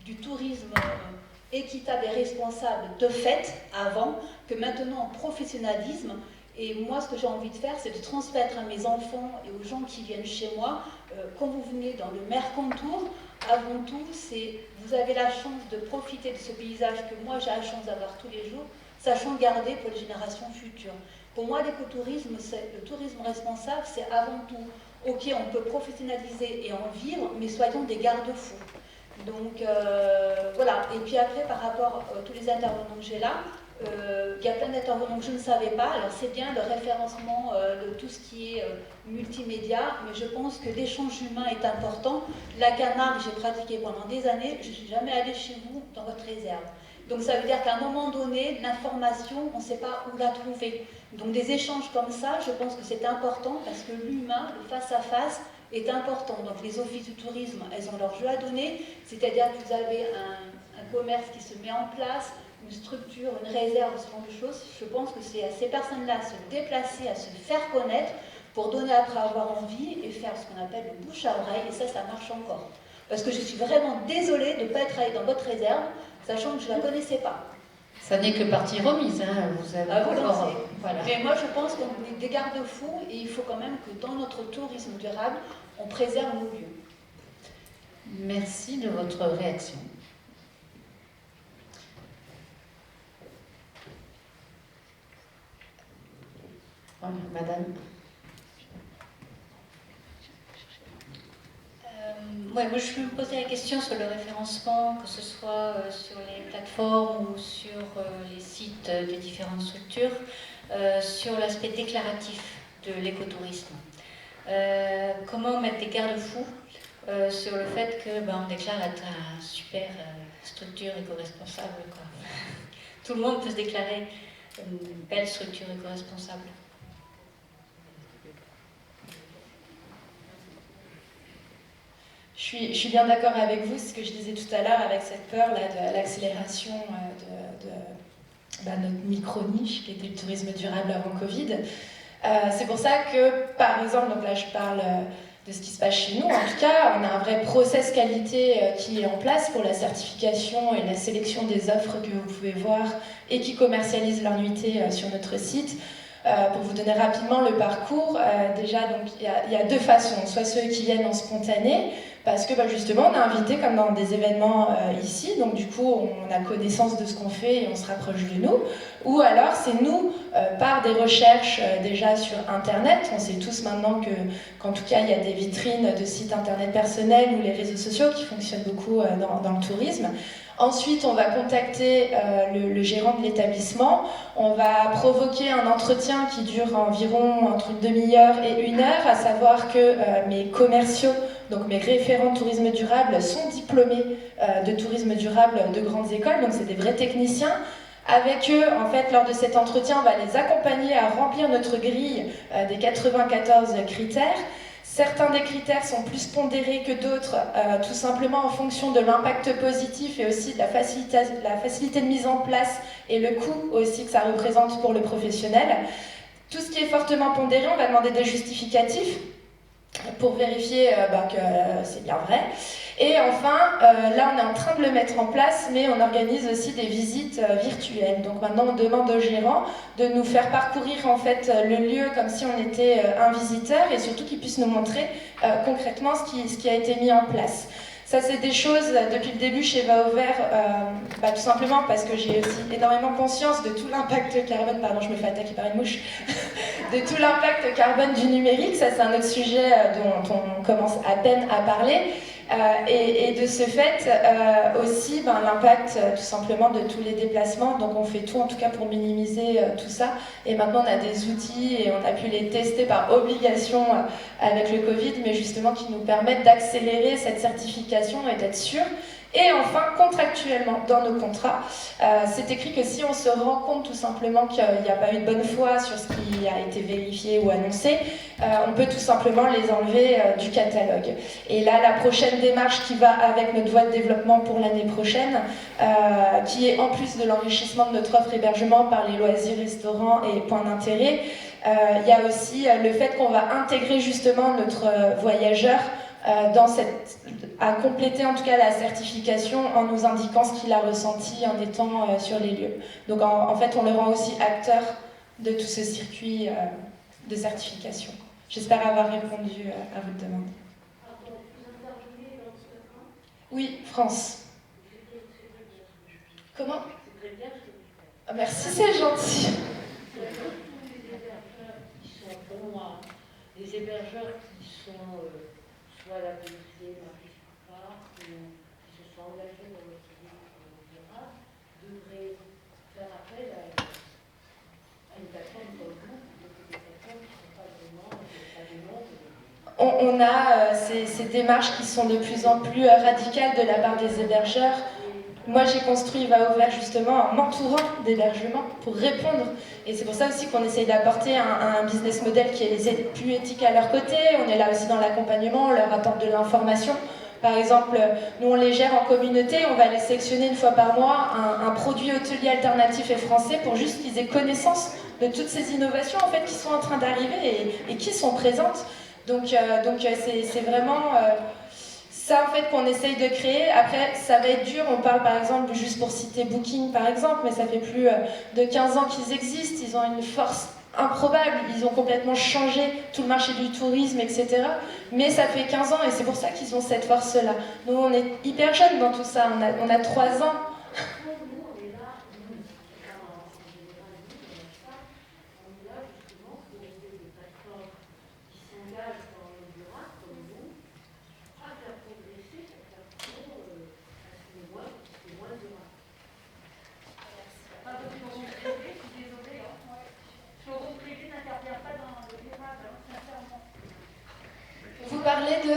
du tourisme équitable et responsable de fait avant, que maintenant en professionnalisme. Et moi, ce que j'ai envie de faire, c'est de transmettre à mes enfants et aux gens qui viennent chez moi, quand vous venez dans le Mercantour, avant tout, vous avez la chance de profiter de ce paysage que moi j'ai la chance d'avoir tous les jours, sachant garder pour les générations futures. Pour moi, l'écotourisme, le tourisme responsable, c'est avant tout, ok, on peut professionnaliser et en vivre, mais soyons des garde-fous. Donc voilà, et puis après, par rapport à tous les intervenants que j'ai là, il y a plein d'intervenants que je ne savais pas. Alors c'est bien le référencement de tout ce qui est multimédia, mais je pense que l'échange humain est important. La Camargue, j'ai pratiqué pendant des années, je ne suis jamais allée chez vous dans votre réserve. Donc ça veut dire qu'à un moment donné, l'information, on ne sait pas où la trouver. Donc des échanges comme ça, je pense que c'est important parce que l'humain, le face-à-face, est important. Donc les offices du tourisme, elles ont leur jeu à donner, c'est-à-dire que vous avez un commerce qui se met en place, une structure, une réserve, ce genre de choses. Je pense que c'est à ces personnes-là à se déplacer, à se faire connaître pour donner après avoir envie et faire ce qu'on appelle le bouche à oreille, et ça marche encore. Parce que je suis vraiment désolée de ne pas être allée dans votre réserve, sachant que je ne la connaissais pas. Ça n'est que partie remise, hein. Vous avez encore... Voilà. Mais moi je pense qu'on est des garde-fous et il faut quand même que dans notre tourisme durable, on préserve nos lieux. Merci de votre réaction. Voilà, madame. Ouais, moi je me posais la question sur le référencement, que ce soit sur les plateformes ou sur les sites des différentes structures, sur l'aspect déclaratif de l'écotourisme. Comment mettre des garde-fous sur le fait que on déclare être une super structure éco-responsable, quoi. Tout le monde peut se déclarer une belle structure éco-responsable. Je suis bien d'accord avec vous, c'est ce que je disais tout à l'heure, avec cette peur là, de l'accélération de notre micro-niche, qui était le tourisme durable avant Covid. C'est pour ça que, par exemple, donc là je parle de ce qui se passe chez nous, en tout cas, on a un vrai process qualité qui est en place pour la certification et la sélection des offres que vous pouvez voir et qui commercialisent leur nuitée sur notre site. Pour vous donner rapidement le parcours, déjà, donc il y a deux façons, soit ceux qui viennent en spontané, parce que justement on est invité comme dans des événements ici, donc du coup on a connaissance de ce qu'on fait et on se rapproche de nous, ou alors c'est nous, par des recherches déjà sur internet, on sait tous maintenant qu'en tout cas il y a des vitrines de sites internet personnels ou les réseaux sociaux qui fonctionnent beaucoup dans le tourisme. Ensuite, on va contacter le gérant de l'établissement, on va provoquer un entretien qui dure environ entre une demi-heure et 1 heure, à savoir que mes commerciaux, donc mes référents de tourisme durable, sont diplômés de tourisme durable de grandes écoles, donc c'est des vrais techniciens. Avec eux, en fait, lors de cet entretien, on va les accompagner à remplir notre grille des 94 critères. Certains des critères sont plus pondérés que d'autres, tout simplement en fonction de l'impact positif et aussi de la facilité de mise en place et le coût aussi que ça représente pour le professionnel. Tout ce qui est fortement pondéré, on va demander des justificatifs pour vérifier que c'est bien vrai. Et enfin, là on est en train de le mettre en place, mais on organise aussi des visites virtuelles. Donc maintenant on demande aux gérants de nous faire parcourir en fait le lieu comme si on était un visiteur et surtout qu'ils puissent nous montrer concrètement ce qui a été mis en place. Ça, c'est des choses, depuis le début chez Va au Vert, tout simplement parce que j'ai aussi énormément conscience de tout l'impact carbone, pardon, je me fais attaquer par une mouche, de tout l'impact carbone du numérique. Ça, c'est un autre sujet dont on commence à peine à parler. Et de ce fait, aussi l'impact tout simplement de tous les déplacements. Donc on fait tout en tout cas pour minimiser tout ça. Et maintenant on a des outils et on a pu les tester par obligation avec le Covid, mais justement qui nous permettent d'accélérer cette certification et d'être sûr. Et enfin, contractuellement, dans nos contrats, c'est écrit que si on se rend compte tout simplement qu'il n'y a pas eu de bonne foi sur ce qui a été vérifié ou annoncé, on peut tout simplement les enlever du catalogue. Et là, la prochaine démarche qui va avec notre voie de développement pour l'année prochaine, qui est en plus de l'enrichissement de notre offre hébergement par les loisirs, restaurants et points d'intérêt, il y a aussi le fait qu'on va intégrer justement notre voyageur à compléter en tout cas la certification en nous indiquant ce qu'il a ressenti en étant sur les lieux. Donc en fait on le rend aussi acteur de tout ce circuit de certification. J'espère avoir répondu à votre demande. Oui, France. Comment ? Merci, c'est gentil. Les hébergeurs qui sont soit labellisés, n'arrivent pas, ou qui se sont engagés dans le tourisme durable, devraient faire appel à une plateforme comme vous, des plateformes qui ne sont pas vraiment pas des on a ces démarches qui sont de plus en plus radicales de la part des hébergeurs. Moi, j'ai construit Va au Vert justement en m'entourant d'hébergements pour répondre. Et c'est pour ça aussi qu'on essaye d'apporter un business model qui est plus éthique à leur côté. On est là aussi dans l'accompagnement, on leur apporte de l'information. Par exemple, nous on les gère en communauté, on va les sélectionner une fois par mois un produit hôtelier alternatif et français pour juste qu'ils aient connaissance de toutes ces innovations en fait qui sont en train d'arriver et qui sont présentes. Donc c'est vraiment ça en fait qu'on essaye de créer. Après ça va être dur, on parle par exemple, juste pour citer Booking par exemple, mais ça fait plus de 15 ans qu'ils existent, ils ont une force improbable, ils ont complètement changé tout le marché du tourisme, etc. Mais ça fait 15 ans et c'est pour ça qu'ils ont cette force-là. Nous on est hyper jeunes dans tout ça, on a 3 ans. Vous parlez de...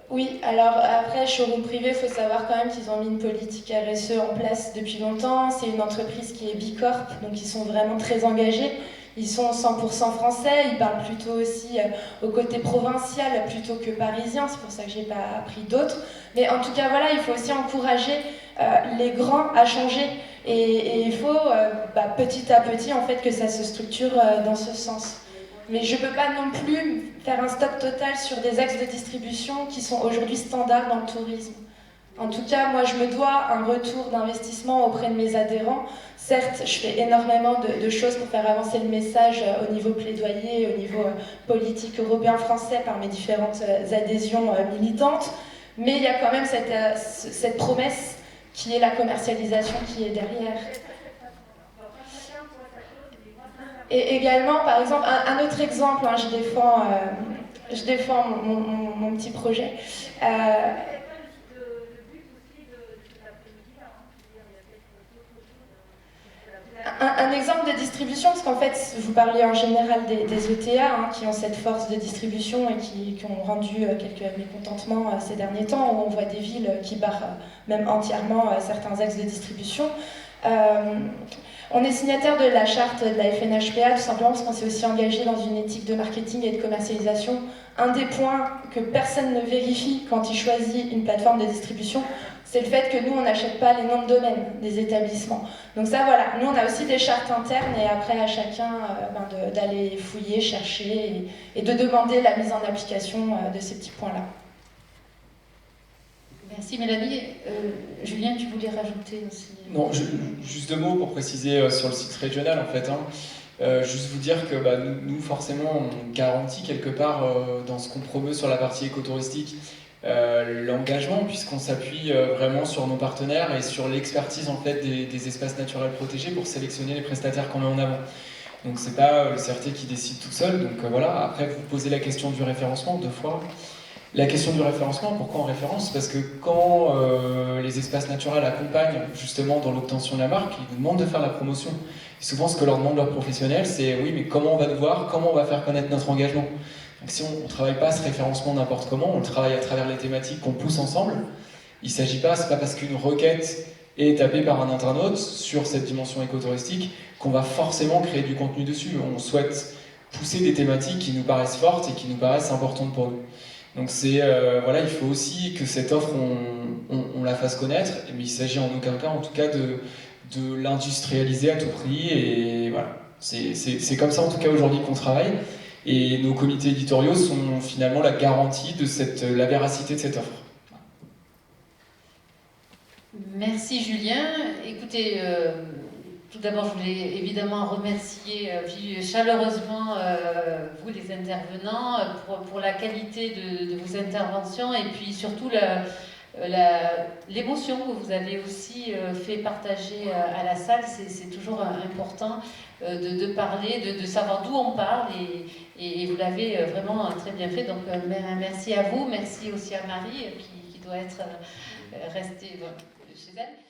Oui, alors après, showroom privé, il faut savoir quand même qu'ils ont mis une politique RSE en place depuis longtemps. C'est une entreprise qui est Bicorp, donc ils sont vraiment très engagés. Ils sont 100% français, ils parlent plutôt aussi au côté provincial plutôt que parisien, c'est pour ça que j'ai pas appris d'autres. Mais en tout cas, voilà, il faut aussi encourager les grands à changer. Et il faut petit à petit en fait que ça se structure dans ce sens. Mais je ne peux pas non plus faire un stop total sur des axes de distribution qui sont aujourd'hui standards dans le tourisme. En tout cas, moi, je me dois un retour d'investissement auprès de mes adhérents. Certes, je fais énormément de choses pour faire avancer le message au niveau plaidoyer, au niveau politique européen-français par mes différentes adhésions militantes, mais il y a quand même cette promesse qui est la commercialisation qui est derrière. Et également, par exemple, un autre exemple, hein, je défends mon petit projet. Un exemple de distribution, parce qu'en fait, vous parlez en général des ETA, hein, qui ont cette force de distribution et qui ont rendu quelques mécontentements ces derniers temps, où on voit des villes qui barrent même entièrement certains axes de distribution. On est signataire de la charte de la FNHPA, tout simplement parce qu'on s'est aussi engagé dans une éthique de marketing et de commercialisation. Un des points que personne ne vérifie quand il choisit une plateforme de distribution, c'est le fait que nous, on n'achète pas les noms de domaine des établissements. Donc ça, voilà, nous, on a aussi des chartes internes et après, à chacun d'aller fouiller, chercher et de demander la mise en application de ces petits points-là. Merci Mélanie. Julien, tu voulais rajouter aussi? Non, juste 2 mots pour préciser sur le site régional en fait. Juste vous dire que nous forcément on garantit quelque part dans ce qu'on promeut sur la partie écotouristique l'engagement, puisqu'on s'appuie vraiment sur nos partenaires et sur l'expertise en fait des espaces naturels protégés pour sélectionner les prestataires qu'on met en avant. Donc c'est pas le CRT qui décide tout seul. Donc voilà. Après vous posez la question du référencement 2 fois. La question du référencement, pourquoi on référence? Parce que quand les espaces naturels accompagnent justement dans l'obtention de la marque, ils nous demandent de faire la promotion. Et souvent, ce que leur demandent leurs professionnels, c'est oui, mais comment on va nous voir, comment on va faire connaître notre engagement? Donc si on ne travaille pas ce référencement n'importe comment, on le travaille à travers les thématiques qu'on pousse ensemble. Il ne s'agit pas, c'est pas parce qu'une requête est tapée par un internaute sur cette dimension écotouristique qu'on va forcément créer du contenu dessus. On souhaite pousser des thématiques qui nous paraissent fortes et qui nous paraissent importantes pour nous. Donc voilà, il faut aussi que cette offre, on la fasse connaître, mais il s'agit en aucun cas, en tout cas, de l'industrialiser à tout prix. Et voilà, c'est comme ça en tout cas aujourd'hui qu'on travaille. Et nos comités éditoriaux sont finalement la garantie de la véracité de cette offre. Merci Julien. Écoutez, tout d'abord, je voulais évidemment remercier chaleureusement vous les intervenants pour la qualité de vos interventions et puis surtout l'émotion que vous avez aussi fait partager à la salle. C'est toujours important de parler, de savoir d'où on parle et vous l'avez vraiment très bien fait. Donc merci à vous, merci aussi à Marie qui doit être restée chez elle.